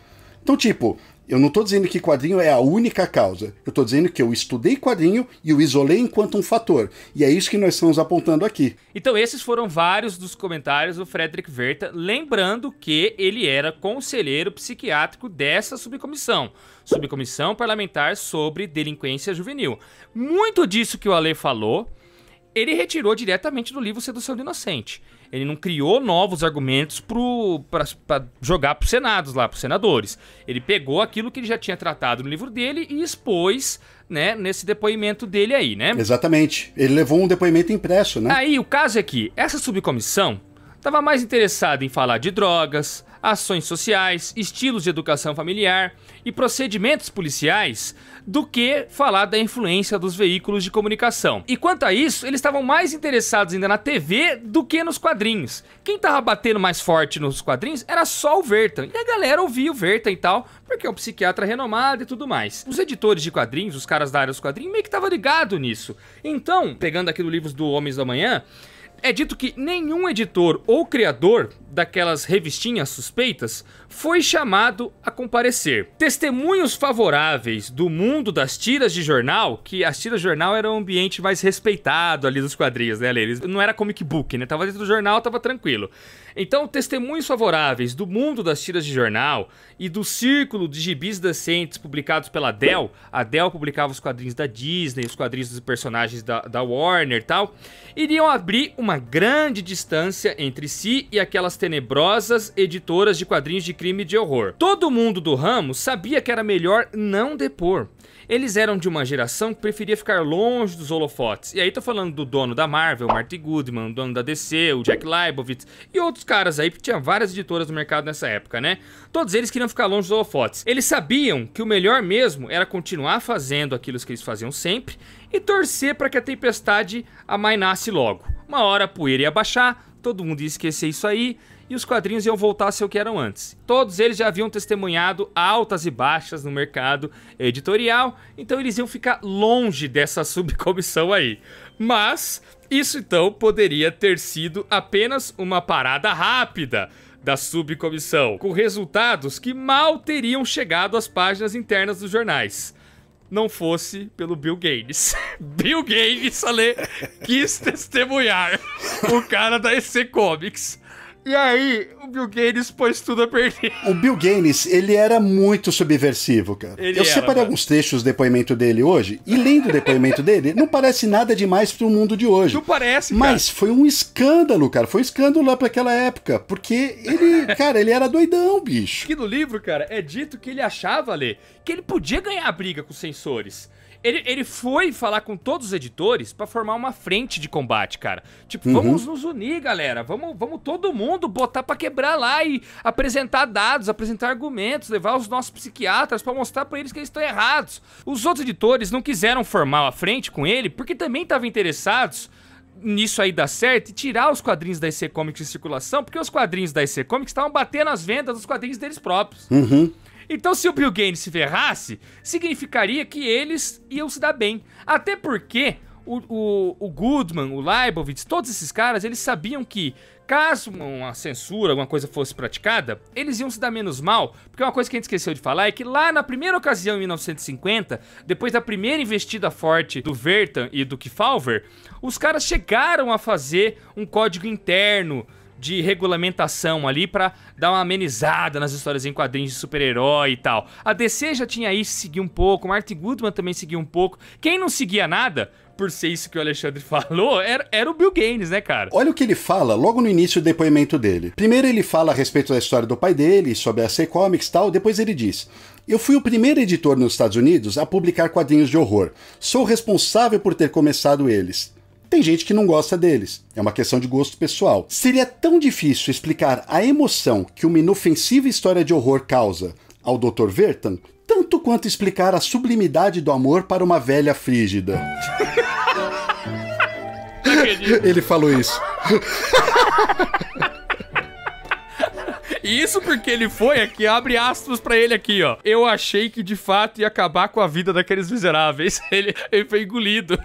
Então, tipo, eu não estou dizendo que quadrinho é a única causa. Eu estou dizendo que eu estudei quadrinho e o isolei enquanto um fator. E é isso que nós estamos apontando aqui. Então esses foram vários dos comentários do Frederick Werther, lembrando que ele era conselheiro psiquiátrico dessa subcomissão. Subcomissão parlamentar sobre delinquência juvenil. Muito disso que o Ale falou, ele retirou diretamente do livro Sedução do Inocente. Ele não criou novos argumentos pra jogar pros senados lá, pros senadores. Ele pegou aquilo que ele já tinha tratado no livro dele e expôs, né, nesse depoimento dele aí, né? Exatamente. Ele levou um depoimento impresso, né? Aí, o caso é que essa subcomissão estava mais interessada em falar de drogas, ações sociais, estilos de educação familiar e procedimentos policiais do que falar da influência dos veículos de comunicação. E quanto a isso, eles estavam mais interessados ainda na TV do que nos quadrinhos. Quem tava batendo mais forte nos quadrinhos era só o Werther. E a galera ouvia o Werther e tal, porque é um psiquiatra renomado e tudo mais. Os editores de quadrinhos, os caras da área dos quadrinhos, meio que estavam ligados nisso. Então, pegando aqui do livro do Homens da Manhã, é dito que nenhum editor ou criador daquelas revistinhas suspeitas foi chamado a comparecer. Testemunhos favoráveis do mundo das tiras de jornal, que as tiras de jornal eram um ambiente mais respeitado ali dos quadrinhos, né, Lê? Não era comic book, né? Tava dentro do jornal, tava tranquilo. Então, testemunhos favoráveis do mundo das tiras de jornal e do círculo de gibis decentes publicados pela Dell. A Dell publicava os quadrinhos da Disney, os quadrinhos dos personagens da Warner e tal, iriam abrir uma grande distância entre si e aquelas tenebrosas editoras de quadrinhos de crime e de horror. Todo mundo do ramo sabia que era melhor não depor. Eles eram de uma geração que preferia ficar longe dos holofotes. E aí tô falando do dono da Marvel, Martin Goodman, o dono da DC, o Jack Leibovitz e outros caras aí, porque tinha várias editoras no mercado nessa época, né? Todos eles queriam ficar longe dos holofotes. Eles sabiam que o melhor mesmo era continuar fazendo aquilo que eles faziam sempre e torcer para que a tempestade amainasse logo. Uma hora a poeira ia baixar, todo mundo ia esquecer isso aí e os quadrinhos iam voltar a ser o que eram antes. Todos eles já haviam testemunhado altas e baixas no mercado editorial, então eles iam ficar longe dessa subcomissão aí. Mas isso então poderia ter sido apenas uma parada rápida da subcomissão, com resultados que mal teriam chegado às páginas internas dos jornais. Não fosse pelo Bill Gaines. Bill Gaines, Ale, quis testemunhar o cara da EC Comics. E aí, o Bill Gaines pôs tudo a perder. O Bill Gaines, ele era muito subversivo, cara. Eu separei alguns trechos do depoimento dele hoje, e lendo o depoimento dele, não parece nada demais pro mundo de hoje. Não parece, cara. Mas foi um escândalo, cara. Foi um escândalo lá pra aquela época, porque ele, cara, ele era doidão, bicho. Aqui no livro, cara, é dito que ele achava, Lê, que ele podia ganhar a briga com os censores. Ele foi falar com todos os editores pra formar uma frente de combate, cara. Tipo, vamos nos unir, galera. Vamos todo mundo botar pra quebrar lá e apresentar dados, apresentar argumentos, levar os nossos psiquiatras pra mostrar pra eles que eles estão errados. Os outros editores não quiseram formar uma frente com ele porque também estavam interessados nisso aí dar certo e tirar os quadrinhos da EC Comics de circulação, porque os quadrinhos da EC Comics estavam batendo as vendas dos quadrinhos deles próprios. Então, se o Bill Gaines se ferrasse, significaria que eles iam se dar bem. Até porque o Goodman, o Leibovitz, todos esses caras, eles sabiam que caso uma censura, alguma coisa fosse praticada, eles iam se dar menos mal, porque uma coisa que a gente esqueceu de falar é que lá na primeira ocasião, em 1950, depois da primeira investida forte do Vertan e do Kefauver, os caras chegaram a fazer um código interno de regulamentação ali pra dar uma amenizada nas histórias em quadrinhos de super-herói e tal. A DC já tinha isso, seguia um pouco, o Martin Goodman também seguia um pouco. Quem não seguia nada, por ser isso que o Alexandre falou, era o Bill Gaines, né, cara? Olha o que ele fala logo no início do depoimento dele. Primeiro ele fala a respeito da história do pai dele, sobre a DC Comics e tal, depois ele diz: eu fui o primeiro editor nos Estados Unidos a publicar quadrinhos de horror. Sou responsável por ter começado eles. Tem gente que não gosta deles, é uma questão de gosto pessoal. Seria tão difícil explicar a emoção que uma inofensiva história de horror causa ao Dr. Vertan, tanto quanto explicar a sublimidade do amor para uma velha frígida. Ele falou isso. Isso porque ele foi aqui, abre aspas pra ele aqui, ó. Eu achei que de fato ia acabar com a vida daqueles miseráveis. Ele foi engolido.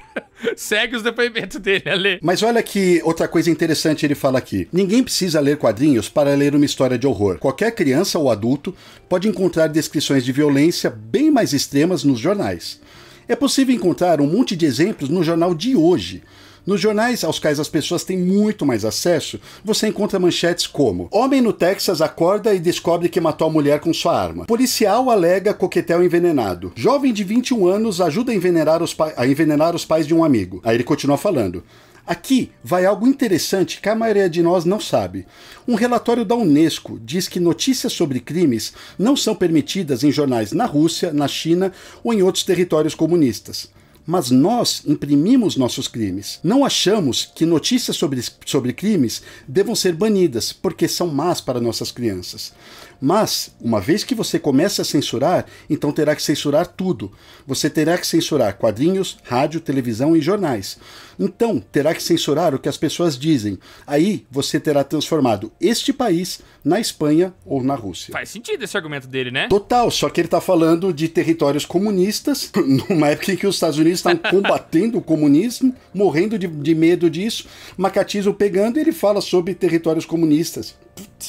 Segue os depoimentos dele, Ale. Mas olha que outra coisa interessante ele fala aqui. Ninguém precisa ler quadrinhos para ler uma história de horror. Qualquer criança ou adulto pode encontrar descrições de violência bem mais extremas nos jornais. É possível encontrar um monte de exemplos no jornal de hoje. Nos jornais aos quais as pessoas têm muito mais acesso, você encontra manchetes como: homem no Texas acorda e descobre que matou a mulher com sua arma. Policial alega coquetel envenenado. Jovem de 21 anos ajuda a envenenar os pais de um amigo. Aí ele continua falando. Aqui vai algo interessante que a maioria de nós não sabe. Um relatório da Unesco diz que notícias sobre crimes não são permitidas em jornais na Rússia, na China ou em outros territórios comunistas. Mas nós imprimimos nossos crimes. Não achamos que notícias sobre crimes devam ser banidas, porque são más para nossas crianças. Mas, uma vez que você começa a censurar, então terá que censurar tudo. Você terá que censurar quadrinhos, rádio, televisão e jornais. Então, terá que censurar o que as pessoas dizem. Aí, você terá transformado este país na Espanha ou na Rússia. Faz sentido esse argumento dele, né? Total, só que ele está falando de territórios comunistas, numa época em que os Estados Unidos estão combatendo o comunismo, morrendo de medo disso, macatismo pegando, e ele fala sobre territórios comunistas.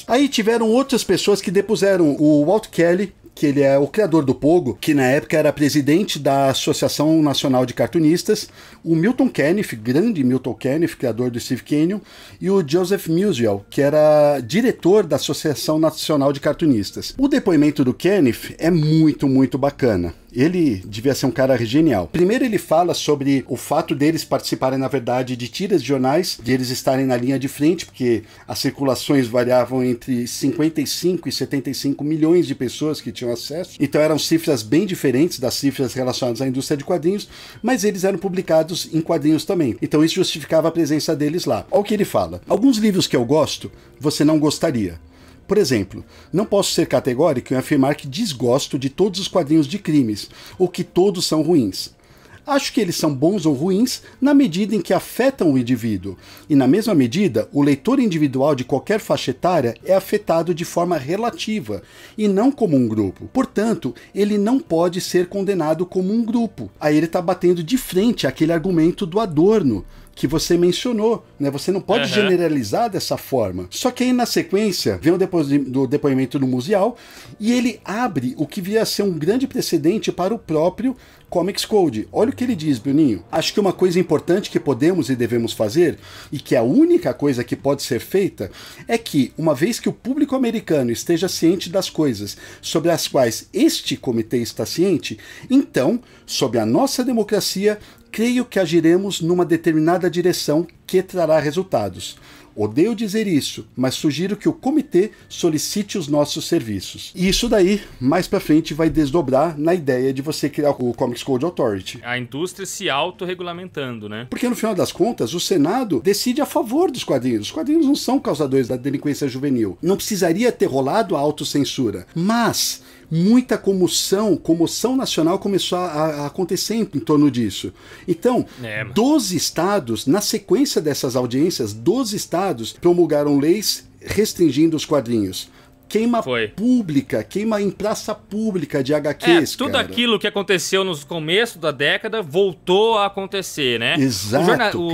Aí tiveram outras pessoas que depuseram o Walt Kelly, que ele é o criador do Pogo, que na época era presidente da Associação Nacional de Cartunistas, o Milton Caniff, grande Milton Caniff, criador do Steve Canyon, e o Joseph Musial, que era diretor da Associação Nacional de Cartunistas. O depoimento do Caniff é muito, muito bacana. Ele devia ser um cara genial. Primeiro ele fala sobre o fato deles participarem, na verdade, de tiras de jornais, de eles estarem na linha de frente, porque as circulações variavam entre 55 e 75 milhões de pessoas que tinham acesso. Então eram cifras bem diferentes das cifras relacionadas à indústria de quadrinhos, mas eles eram publicados em quadrinhos também. Então isso justificava a presença deles lá. Olha o que ele fala. Alguns livros que eu gosto, você não gostaria. Por exemplo, não posso ser categórico em afirmar que desgosto de todos os quadrinhos de crimes, ou que todos são ruins. Acho que eles são bons ou ruins na medida em que afetam o indivíduo, e na mesma medida, o leitor individual de qualquer faixa etária é afetado de forma relativa, e não como um grupo. Portanto, ele não pode ser condenado como um grupo. Aí ele está batendo de frente àquele argumento do Adorno, que você mencionou, né? Você não pode generalizar dessa forma. Só que aí na sequência vem o depoimento do Musial e ele abre o que viria a ser um grande precedente para o próprio Comics Code. Olha o que ele diz, Bruninho. Acho que uma coisa importante que podemos e devemos fazer, e que é a única coisa que pode ser feita, é que, uma vez que o público americano esteja ciente das coisas sobre as quais este comitê está ciente, então, sob a nossa democracia, creio que agiremos numa determinada direção que trará resultados. Odeio dizer isso, mas sugiro que o comitê solicite os nossos serviços. E isso daí, mais pra frente, vai desdobrar na ideia de você criar o Comics Code Authority. A indústria se autorregulamentando, né? Porque no final das contas, o Senado decide a favor dos quadrinhos. Os quadrinhos não são causadores da delinquência juvenil. Não precisaria ter rolado a autocensura. Mas muita comoção nacional começou a acontecer em torno disso. Então, 12 estados, na sequência dessas audiências, 12 estados promulgaram leis restringindo os quadrinhos. queima pública, queima em praça pública de HQs, tudo cara. aquilo que aconteceu no começo da década voltou a acontecer, né? Exato,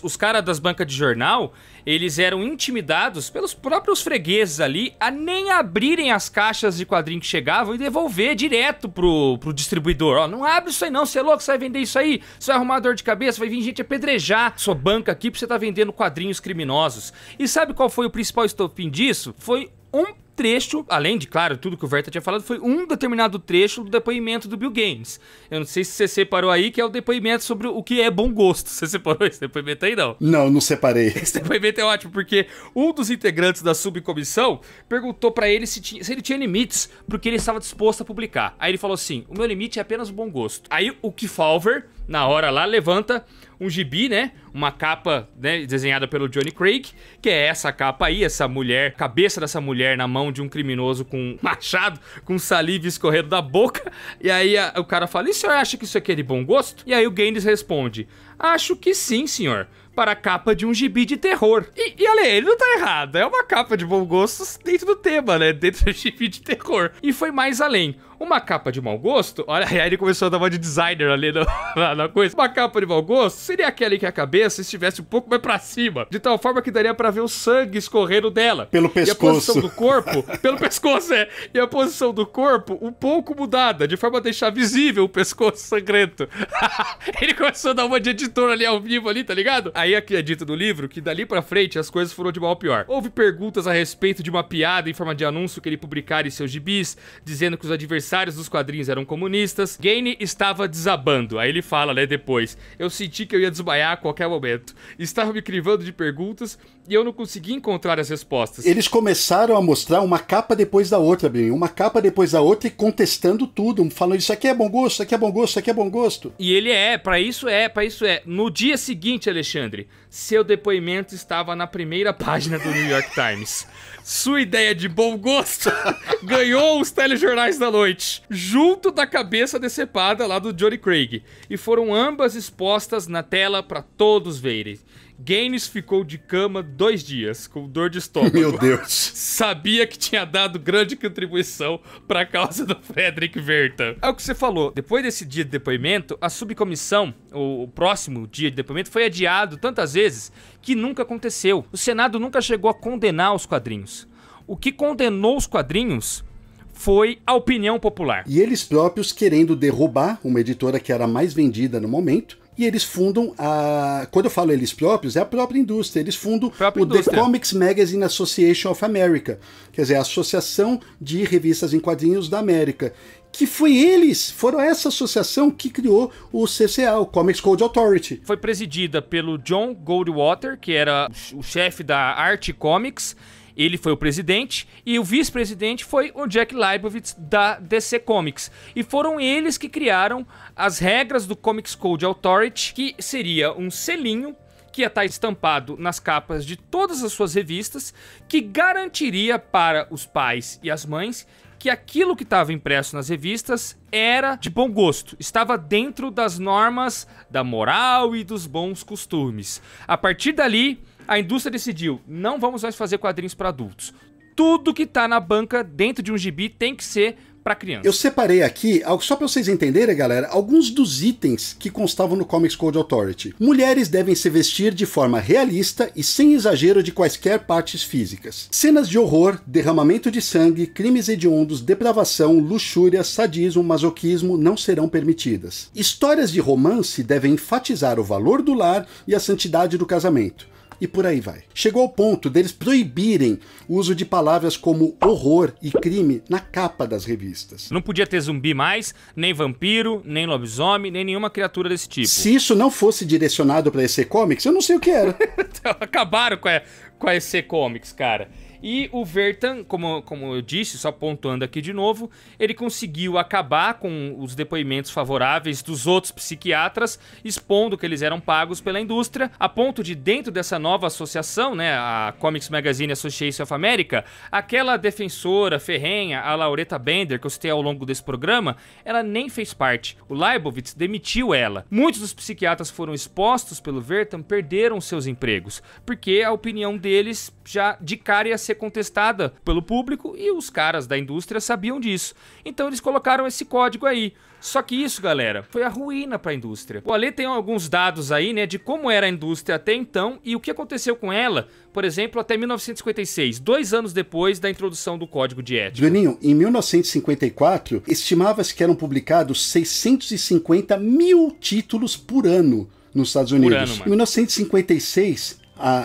os caras das bancas de jornal, eles eram intimidados pelos próprios fregueses ali a nem abrirem as caixas de quadrinho que chegavam e devolver direto pro distribuidor. Ó, não abre isso aí não, você é louco, você vai vender isso aí, você vai arrumar dor de cabeça, vai vir gente apedrejar sua banca aqui porque você tá vendendo quadrinhos criminosos. E sabe qual foi o principal estopim disso? Foi um trecho, além de, claro, tudo que o Verta tinha falado, foi um determinado trecho do depoimento do Bill Gaines. Eu não sei se você separou aí, que é o depoimento sobre o que é bom gosto. Você separou esse depoimento aí, não? Não separei. Esse depoimento é ótimo, porque um dos integrantes da subcomissão perguntou pra ele se ele tinha limites pro que ele estava disposto a publicar. Aí ele falou assim, o meu limite é apenas o bom gosto. Aí o Kefauver, na hora lá, levanta um gibi, né? Uma capa, né, desenhada pelo Johnny Craig, que é essa capa aí, essa mulher, cabeça dessa mulher na mão de um criminoso com um machado, com saliva escorrendo da boca. E aí o cara fala, e o senhor acha que isso aqui é de bom gosto? E aí o Gaines responde, acho que sim, senhor. Para a capa de um gibi de terror. E olha, ele não tá errado. É uma capa de bom gosto dentro do tema, né? Dentro do gibi de terror. E foi mais além. Uma capa de mau gosto, olha, aí ele começou a dar uma de designer ali na coisa. Uma capa de mau gosto seria aquela em que a cabeça estivesse um pouco mais pra cima, de tal forma que daria pra ver o sangue escorrendo dela. Pelo pescoço. E a posição do corpo, pelo pescoço, E a posição do corpo um pouco mudada, de forma a deixar visível o pescoço sangrento. Ele começou a dar uma de editor ali ao vivo ali, tá ligado? Aí aqui é dito no livro que dali pra frente as coisas foram de mal a pior. Houve perguntas a respeito de uma piada em forma de anúncio que ele publicara em seus gibis, dizendo que os adversários dos quadrinhos eram comunistas. Gaines estava desabando. Aí ele fala, né, depois, eu senti que eu ia desmaiar a qualquer momento. Estava me crivando de perguntas e eu não conseguia encontrar as respostas. Eles começaram a mostrar uma capa depois da outra, bem, uma capa depois da outra e contestando tudo, falando isso aqui é bom gosto, isso aqui é bom gosto, isso aqui é bom gosto. E ele pra isso é. No dia seguinte, Alexandre, seu depoimento estava na primeira página do New York Times. Sua ideia de bom gosto ganhou os telejornais da noite, junto da cabeça decepada lá do Johnny Craig, e foram ambas expostas na tela para todos verem. Gaines ficou de cama 2 dias, com dor de estômago. Meu Deus. Sabia que tinha dado grande contribuição para a causa do Frederick Verta. É o que você falou. Depois desse dia de depoimento, a subcomissão, o próximo dia de depoimento, foi adiado tantas vezes que nunca aconteceu. O Senado nunca chegou a condenar os quadrinhos. O que condenou os quadrinhos foi a opinião popular. E eles próprios querendo derrubar uma editora que era a mais vendida no momento. E eles fundam quando eu falo eles próprios, é a própria indústria. Eles fundam The Comics Magazine Association of America, quer dizer, a Associação de Revistas em Quadrinhos da América. Que foram essa associação que criou o CCA, o Comics Code Authority. Foi presidida pelo John Goldwater, que era o chefe da Art Comics. Ele foi o presidente e o vice-presidente foi o Jack Leibowitz da DC Comics. E foram eles que criaram as regras do Comics Code Authority, que seria um selinho que ia estar estampado nas capas de todas as suas revistas, que garantiria para os pais e as mães que aquilo que estava impresso nas revistas era de bom gosto, estava dentro das normas da moral e dos bons costumes. A partir dali, a indústria decidiu, não vamos mais fazer quadrinhos para adultos. Tudo que tá na banca dentro de um gibi tem que ser para criança. Eu separei aqui, só para vocês entenderem, galera, alguns dos itens que constavam no Comics Code Authority. Mulheres devem se vestir de forma realista e sem exagero de quaisquer partes físicas. Cenas de horror, derramamento de sangue, crimes hediondos, depravação, luxúria, sadismo, masoquismo não serão permitidas. Histórias de romance devem enfatizar o valor do lar e a santidade do casamento. E por aí vai. Chegou ao ponto deles proibirem o uso de palavras como horror e crime na capa das revistas. Não podia ter zumbi mais, nem vampiro, nem lobisomem, nem nenhuma criatura desse tipo. Se isso não fosse direcionado para EC Comics, eu não sei o que era. Acabaram com a EC Comics, cara. E o Verta, como eu disse, só pontuando aqui de novo, ele conseguiu acabar com os depoimentos favoráveis dos outros psiquiatras, expondo que eles eram pagos pela indústria, a ponto de, dentro dessa nova associação, né, a Comics Magazine Association of America, aquela defensora ferrenha, a Lauretta Bender, que eu citei ao longo desse programa, ela nem fez parte. O Leibowitz demitiu ela. Muitos dos psiquiatras foram expostos pelo Verta, perderam seus empregos, porque a opinião deles já de cara ia ser ser contestada pelo público e os caras da indústria sabiam disso. Então eles colocaram esse código aí. Só que isso, galera, foi a ruína para a indústria. O Ale tem alguns dados aí, né, de como era a indústria até então e o que aconteceu com ela, por exemplo, até 1956, 2 anos depois da introdução do Código de Ética. Juninho, em 1954, estimava-se que eram publicados 650 mil títulos por ano nos Estados Unidos. Por ano, mano. Em 1956...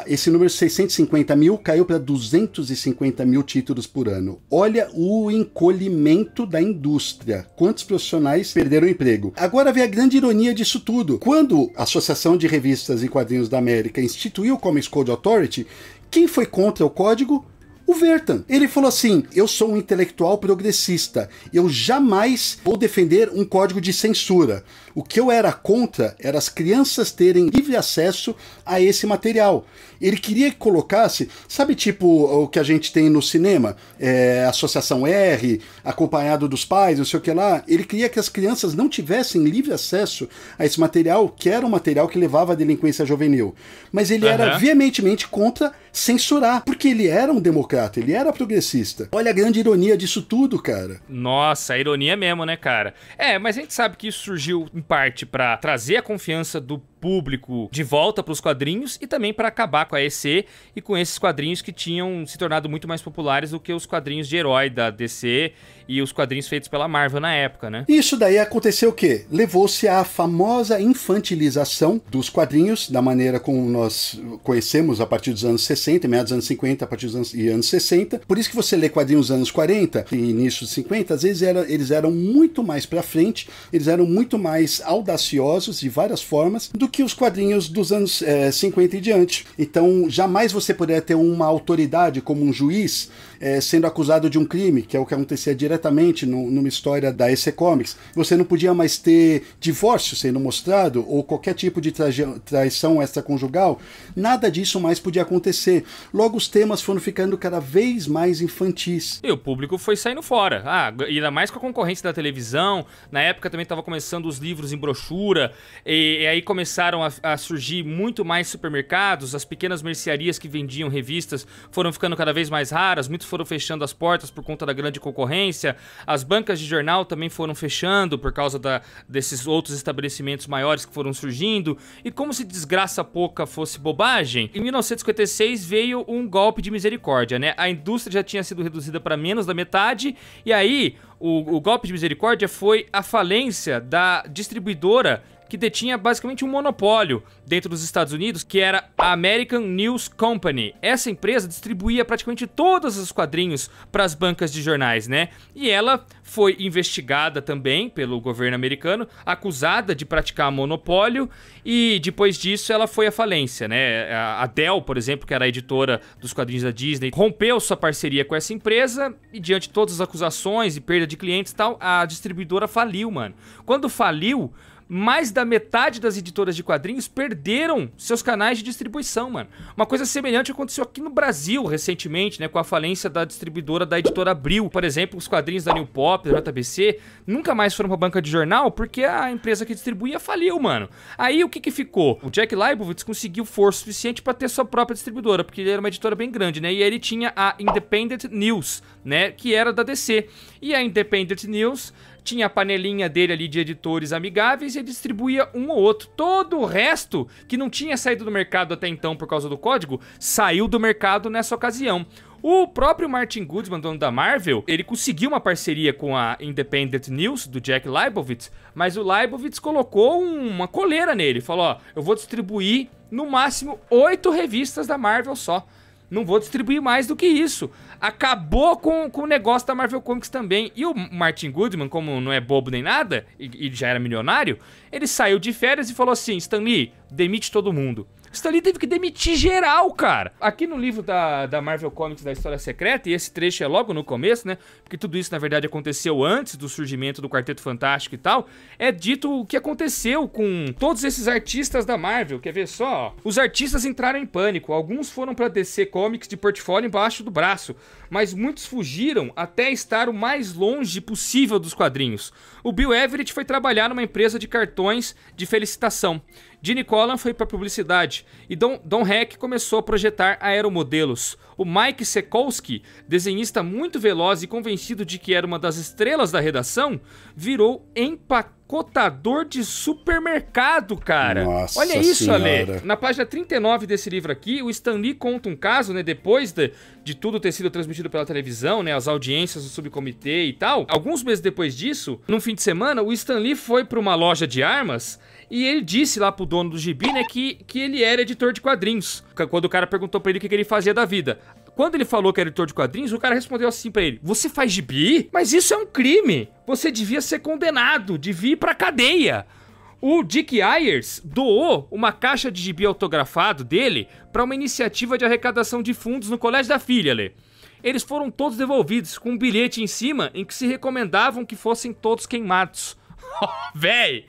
esse número 650 mil caiu para 250 mil títulos por ano. Olha o encolhimento da indústria. Quantos profissionais perderam o emprego? Agora vem a grande ironia disso tudo. Quando a Associação de Revistas e Quadrinhos da América instituiu o Comics Code Authority, quem foi contra o código? O Vertan. Ele falou assim: eu sou um intelectual progressista, eu jamais vou defender um código de censura. O que eu era contra era as crianças terem livre acesso a esse material. Ele queria que colocasse, sabe, tipo o que a gente tem no cinema, Associação R, acompanhado dos pais, não sei o que lá. Ele queria que as crianças não tivessem livre acesso a esse material, que era um material que levava à delinquência juvenil. Mas ele era veementemente contra censurar, porque ele era um democrata, ele era progressista. Olha a grande ironia disso tudo, cara. Nossa, a ironia mesmo, né, cara? Mas a gente sabe que isso surgiu em parte pra trazer a confiança do público de volta para os quadrinhos e também para acabar com a EC e com esses quadrinhos que tinham se tornado muito mais populares do que os quadrinhos de herói da DC e os quadrinhos feitos pela Marvel na época, né? Isso daí aconteceu o quê? Levou-se à famosa infantilização dos quadrinhos, da maneira como nós conhecemos a partir dos anos 60, meados dos anos 50, a partir dos anos 60. Por isso que você lê quadrinhos dos anos 40 e início dos 50, às vezes eles eram muito mais pra frente, eles eram muito mais audaciosos de várias formas do que os quadrinhos dos anos 50 e diante. Então, jamais você poderia ter uma autoridade como um juiz sendo acusado de um crime, que é o que acontecia diretamente numa história da EC Comics. Você não podia mais ter divórcio sendo mostrado, ou qualquer tipo de traição extraconjugal. Nada disso mais podia acontecer. Logo, os temas foram ficando cada vez mais infantis. E o público foi saindo fora. Ainda mais com a concorrência da televisão. Na época também estava começando os livros em brochura, e aí começaram a surgir muito mais supermercados, as pequenas mercearias que vendiam revistas foram ficando cada vez mais raras, muitos foram fechando as portas por conta da grande concorrência, as bancas de jornal também foram fechando por causa desses outros estabelecimentos maiores que foram surgindo, e como se desgraça pouca fosse bobagem, em 1956 veio um golpe de misericórdia, né? A indústria já tinha sido reduzida para menos da metade, e aí o golpe de misericórdia foi a falência da distribuidora que detinha basicamente um monopólio dentro dos Estados Unidos, que era a American News Company. Essa empresa distribuía praticamente todos os quadrinhos para as bancas de jornais, né? E ela foi investigada também pelo governo americano, acusada de praticar monopólio, e depois disso ela foi à falência, né? A Dell, por exemplo, que era a editora dos quadrinhos da Disney, rompeu sua parceria com essa empresa e, diante de todas as acusações e perda de clientes e tal, a distribuidora faliu, mano. Quando faliu, mais da metade das editoras de quadrinhos perderam seus canais de distribuição, mano. Uma coisa semelhante aconteceu aqui no Brasil recentemente, né, com a falência da distribuidora da editora Abril. Por exemplo, os quadrinhos da New Pop, da JBC, nunca mais foram pra banca de jornal porque a empresa que distribuía faliu, mano. Aí o que ficou? O Jack Leibowitz conseguiu força suficiente pra ter sua própria distribuidora, porque ele era uma editora bem grande, né, e aí ele tinha a Independent News, né, que era da DC. E a Independent News tinha a panelinha dele ali de editores amigáveis e distribuía um ou outro. Todo o resto, que não tinha saído do mercado até então por causa do código, saiu do mercado nessa ocasião. O próprio Martin Goodman, dono da Marvel, ele conseguiu uma parceria com a Independent News, do Jack Leibowitz, mas o Leibowitz colocou uma coleira nele. Falou, ó, eu vou distribuir no máximo 8 revistas da Marvel só. Não vou distribuir mais do que isso. Acabou com o negócio da Marvel Comics também. E o Martin Goodman, como não é bobo nem nada, e já era milionário, ele saiu de férias e falou assim, Stan Lee, demite todo mundo. Stan Lee teve que demitir geral, cara. Aqui no livro da Marvel Comics da História Secreta, e esse trecho é logo no começo, né? Porque tudo isso, na verdade, aconteceu antes do surgimento do Quarteto Fantástico e tal. É dito o que aconteceu com todos esses artistas da Marvel. Quer ver só? Os artistas entraram em pânico. Alguns foram pra DC Comics de portfólio embaixo do braço, mas muitos fugiram até estar o mais longe possível dos quadrinhos. O Bill Everett foi trabalhar numa empresa de cartões de felicitação. Gene Colan foi para publicidade e Don Heck começou a projetar aeromodelos. O Mike Sekowsky, desenhista muito veloz e convencido de que era uma das estrelas da redação, virou empacotador de supermercado, cara. Nossa Olha isso, senhora. Ale. Na página 39 desse livro aqui, o Stan Lee conta um caso, né, depois de tudo ter sido transmitido pela televisão, né, as audiências do subcomitê e tal. Alguns meses depois disso, num fim de semana, o Stan Lee foi pra uma loja de armas e ele disse lá pro dono do gibi, né, que ele era editor de quadrinhos. Quando o cara perguntou pra ele o que ele fazia da vida. Quando ele falou que era editor de quadrinhos, o cara respondeu assim pra ele: "Você faz gibi? Mas isso é um crime. Você devia ser condenado, devia ir pra cadeia." O Dick Ayers doou uma caixa de gibi autografado dele pra uma iniciativa de arrecadação de fundos no colégio da filha, Lê. Eles foram todos devolvidos com um bilhete em cima em que se recomendavam que fossem todos queimados. Véi!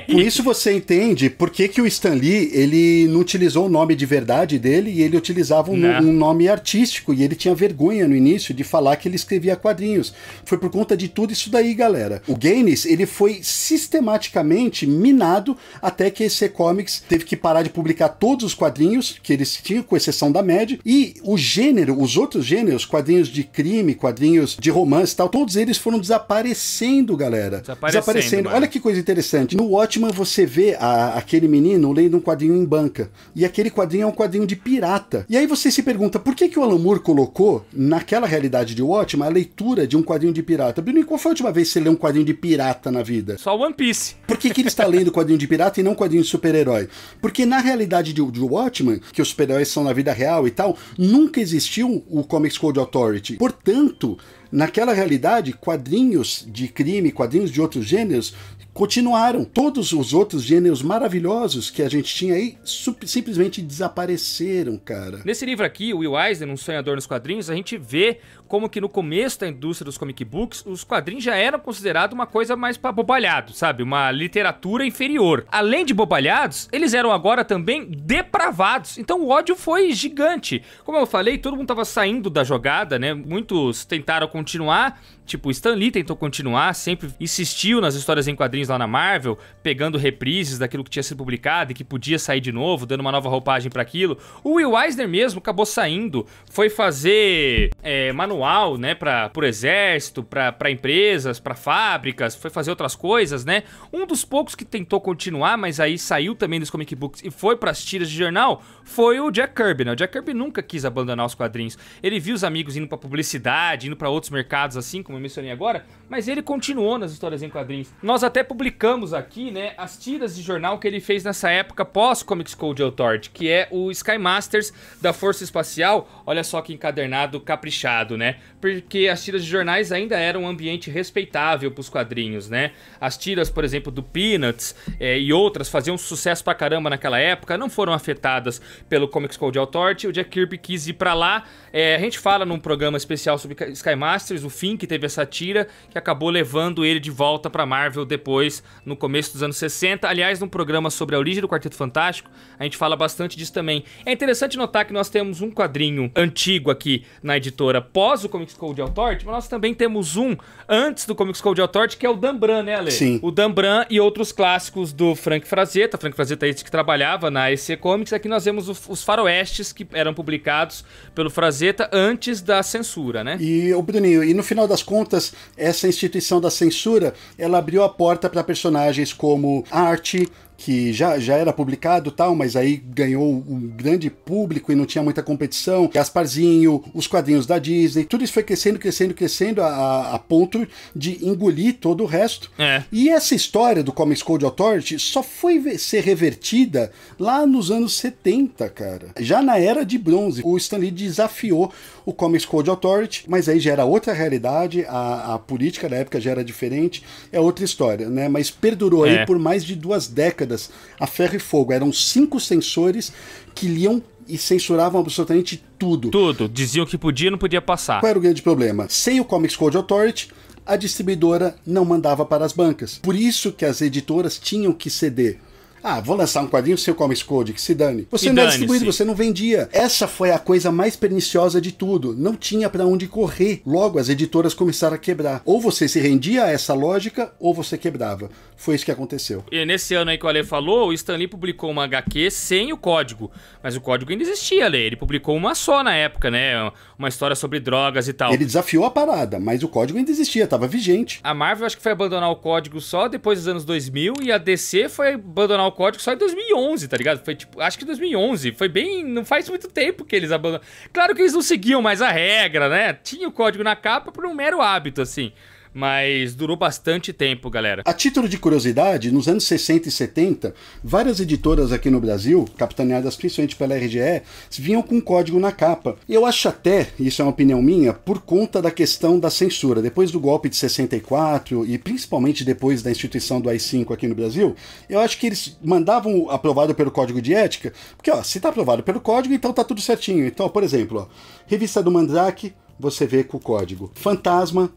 Com isso você entende por que o Stan Lee, ele não utilizou o nome de verdade dele e ele utilizava um nome artístico, e ele tinha vergonha no início de falar que ele escrevia quadrinhos. Foi por conta de tudo isso daí, galera. O Gaines, ele foi sistematicamente minado até que a EC Comics teve que parar de publicar todos os quadrinhos que eles tinham, com exceção da Mad, e o gênero, os outros gêneros, quadrinhos de crime, quadrinhos de romance e tal, todos eles foram desaparecendo, galera. Desaparecendo. Olha que coisa interessante. No Watchmen você vê aquele menino lendo um quadrinho em banca. E aquele quadrinho é um quadrinho de pirata. E aí você se pergunta, por que o Alan Moore colocou naquela realidade de Watchmen a leitura de um quadrinho de pirata? Bruno, qual foi a última vez que você leu um quadrinho de pirata na vida? Só One Piece. Por que ele está lendo quadrinho de pirata e não quadrinho de super-herói? Porque na realidade de Watchmen, que os super-heróis são na vida real e tal, nunca existiu o Comics Code Authority. Portanto, naquela realidade, quadrinhos de crime, quadrinhos de outros gêneros continuaram. Todos os outros gêneros maravilhosos que a gente tinha aí simplesmente desapareceram, cara. Nesse livro aqui, o Will Eisner, Um Sonhador nos Quadrinhos, a gente vê como que no começo da indústria dos comic books, os quadrinhos já eram considerados uma coisa mais pra bobalhado, sabe? Uma literatura inferior. Além de bobalhados, eles eram agora também depravados. Então o ódio foi gigante. Como eu falei, todo mundo tava saindo da jogada, né? Muitos tentaram continuar, tipo o Stan Lee tentou continuar, sempre insistiu nas histórias em quadrinhos lá na Marvel, pegando reprises daquilo que tinha sido publicado e que podia sair de novo, dando uma nova roupagem pra aquilo. O Will Eisner mesmo acabou saindo, foi fazer manual, né, pro exército, pra empresas, pra fábricas, foi fazer outras coisas, né. Um dos poucos que tentou continuar, mas aí saiu também dos comic books e foi pras tiras de jornal, foi o Jack Kirby, né. O Jack Kirby nunca quis abandonar os quadrinhos. Ele viu os amigos indo pra publicidade, indo pra outros mercados assim, como eu mencionei agora, mas ele continuou nas histórias em quadrinhos. Nós até publicamos aqui, né, as tiras de jornal que ele fez nessa época pós Comics Code Authority, que é o Sky Masters da Força Espacial. Olha só que encadernado caprichado, né? Porque as tiras de jornais ainda eram um ambiente respeitável pros quadrinhos, né? As tiras, por exemplo, do Peanuts e outras faziam sucesso pra caramba naquela época, não foram afetadas pelo Comics Code Authority. O Jack Kirby quis ir pra lá. A gente fala num programa especial sobre Sky Masters, o fim que teve essa tira, que acabou levando ele de volta pra Marvel depois, no começo dos anos 60. Aliás, num programa sobre a origem do Quarteto Fantástico, a gente fala bastante disso também. É interessante notar que nós temos um quadrinho antigo aqui na editora pós o Comics Code Authority, mas nós também temos um antes do Comics Code Authority, que é o Dan Bran, né, Ale? Sim. O Dan Bran e outros clássicos do Frank Frazetta. Frank Frazetta é esse que trabalhava na EC Comics. Aqui nós vemos os faroestes que eram publicados pelo Frazetta antes da censura, né? E, o Bruninho, e no final das contas, essa instituição da censura, ela abriu a porta para personagens como Archie, que já era publicado tal, mas aí ganhou um grande público e não tinha muita competição. Gasparzinho, os quadrinhos da Disney, tudo isso foi crescendo a ponto de engolir todo o resto. E essa história do Comics Code Authority só foi ser revertida lá nos anos 70, cara. Já na Era de Bronze, o Stan Lee desafiou o Comics Code Authority, mas aí já era outra realidade, a política da época já era diferente, é outra história, né? Mas perdurou aí por mais de 2 décadas a ferro e fogo. Eram 5 censores que liam e censuravam absolutamente tudo. Tudo. Diziam que podia e não podia passar. Qual era o grande problema? Sem o Comics Code Authority, a distribuidora não mandava para as bancas. Por isso que as editoras tinham que ceder. Ah, vou lançar um quadrinho seu Comics Code, que se dane. Você E não é dane-se. distribuído, você não vendia. Essa foi a coisa mais perniciosa de tudo. Não tinha pra onde correr. Logo, as editoras começaram a quebrar. Ou você se rendia a essa lógica, ou você quebrava. Foi isso que aconteceu. E nesse ano aí que o Ale falou, o Stan Lee publicou uma HQ sem o código. Mas o código ainda existia, Ale. Ele publicou uma só na época, né? Uma história sobre drogas e tal. Ele desafiou a parada, mas o código ainda existia, tava vigente. A Marvel acho que foi abandonar o código só depois dos anos 2000 e a DC foi abandonar o código só em 2011, tá ligado? Foi tipo, acho que 2011, foi bem, não faz muito tempo que eles abandonaram. Claro que eles não seguiam mais a regra, né? Tinha o código na capa por um mero hábito, assim. Mas durou bastante tempo, galera. A título de curiosidade, nos anos 60 e 70, várias editoras aqui no Brasil, capitaneadas principalmente pela RGE, vinham com código na capa. Eu acho até, isso é uma opinião minha, por conta da questão da censura. Depois do golpe de 64 e principalmente depois da instituição do AI-5 aqui no Brasil, eu acho que eles mandavam aprovado pelo código de ética, porque ó, se tá aprovado pelo código, então tá tudo certinho. Então, por exemplo, ó, Revista do Mandrake, você vê com o código. Fantasma,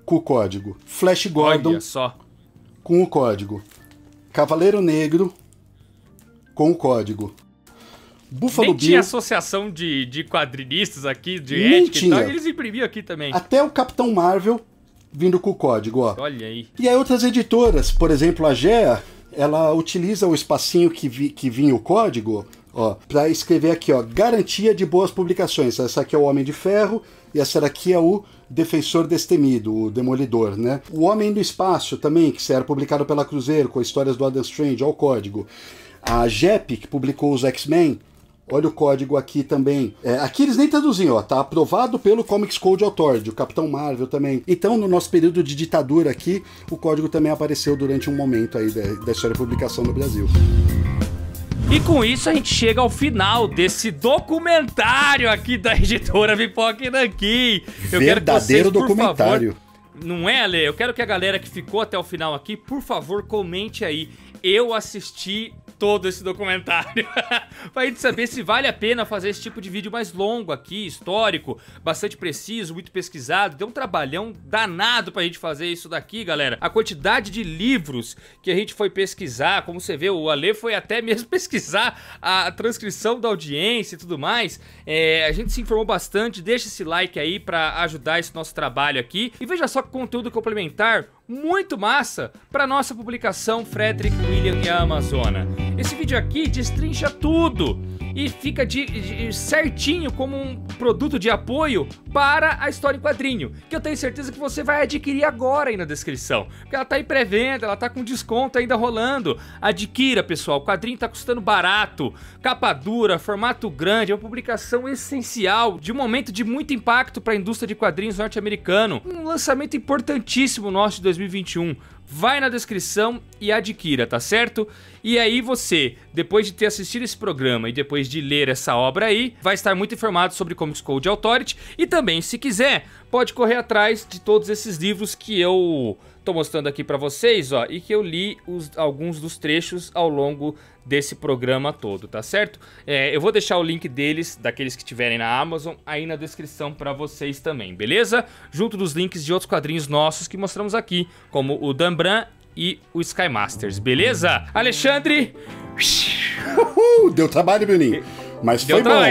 com o código. Flash Gordon, Olha só. com o código. Cavaleiro Negro, com o código. Buffalo Nem tinha Bill, associação de quadrinistas aqui, de Nem ética e tal, tinha. e eles imprimiam aqui também. até o Capitão Marvel vindo com o código, ó. Olha aí. E aí outras editoras, por exemplo, a GEA, ela utiliza o espacinho que vinha o código, ó, para escrever aqui, ó, garantia de boas publicações. Essa aqui é o Homem de Ferro e essa daqui é o Defensor Destemido, o Demolidor, né? O Homem do Espaço também, que era publicado pela Cruzeiro, com histórias do Adam Strange, ó o código. A JEP, que publicou os X-Men, olha o código aqui também. Aqui eles nem traduziam, ó, tá aprovado pelo Comics Code Authority, o Capitão Marvel também. Então, no nosso período de ditadura aqui, o código também apareceu durante um momento aí da história de publicação no Brasil. E com isso a gente chega ao final desse documentário aqui da editora Pipoca e Nanquim. Verdadeiro documentário. Não é, Ale? Eu quero que a galera que ficou até o final aqui, por favor, comente aí. Eu assisti todo esse documentário pra gente saber se vale a pena fazer esse tipo de vídeo mais longo aqui, histórico, bastante preciso, muito pesquisado. Deu um trabalhão danado pra gente fazer isso daqui, galera. A quantidade de livros que a gente foi pesquisar, como você vê, o Ale foi até mesmo pesquisar a transcrição da audiência e tudo mais. A gente se informou bastante. Deixa esse like aí pra ajudar esse nosso trabalho aqui. E veja só que conteúdo complementar muito massa para nossa publicação Frederick William e a Amazona. Esse vídeo aqui destrincha tudo e fica certinho como um produto de apoio para a história em quadrinho, que eu tenho certeza que você vai adquirir agora aí na descrição, porque ela tá em pré-venda, ela tá com desconto ainda rolando. Adquira, pessoal, o quadrinho tá custando barato, capa dura, formato grande, é uma publicação essencial, de um momento de muito impacto para a indústria de quadrinhos norte-americano, um lançamento importantíssimo nosso de 2021. Vai na descrição e adquira, tá certo? E aí você, depois de ter assistido esse programa e depois de ler essa obra aí, vai estar muito informado sobre Comics Code Authority. E também, se quiser, pode correr atrás de todos esses livros que eu tô mostrando aqui pra vocês, ó, e que eu li alguns dos trechos ao longo desse programa todo, tá certo? Eu vou deixar o link deles, daqueles que tiverem na Amazon, aí na descrição pra vocês também, beleza? Junto dos links de outros quadrinhos nossos que mostramos aqui, como o Dan Bran e o Sky Masters, beleza? Alexandre! Deu trabalho, Bruninho. Mas Deu foi bom.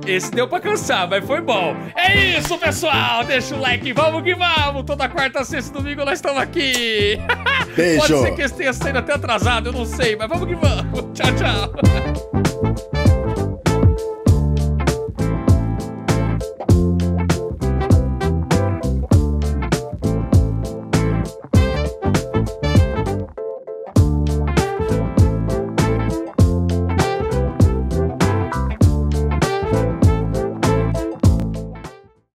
Esse deu pra cansar, mas foi bom. É isso, pessoal. Deixa o like. Vamos que vamos. Toda quarta, sexta e domingo nós estamos aqui. Beijo. Pode ser que esse tenha saído até atrasado, eu não sei. Mas vamos que vamos. Tchau, tchau.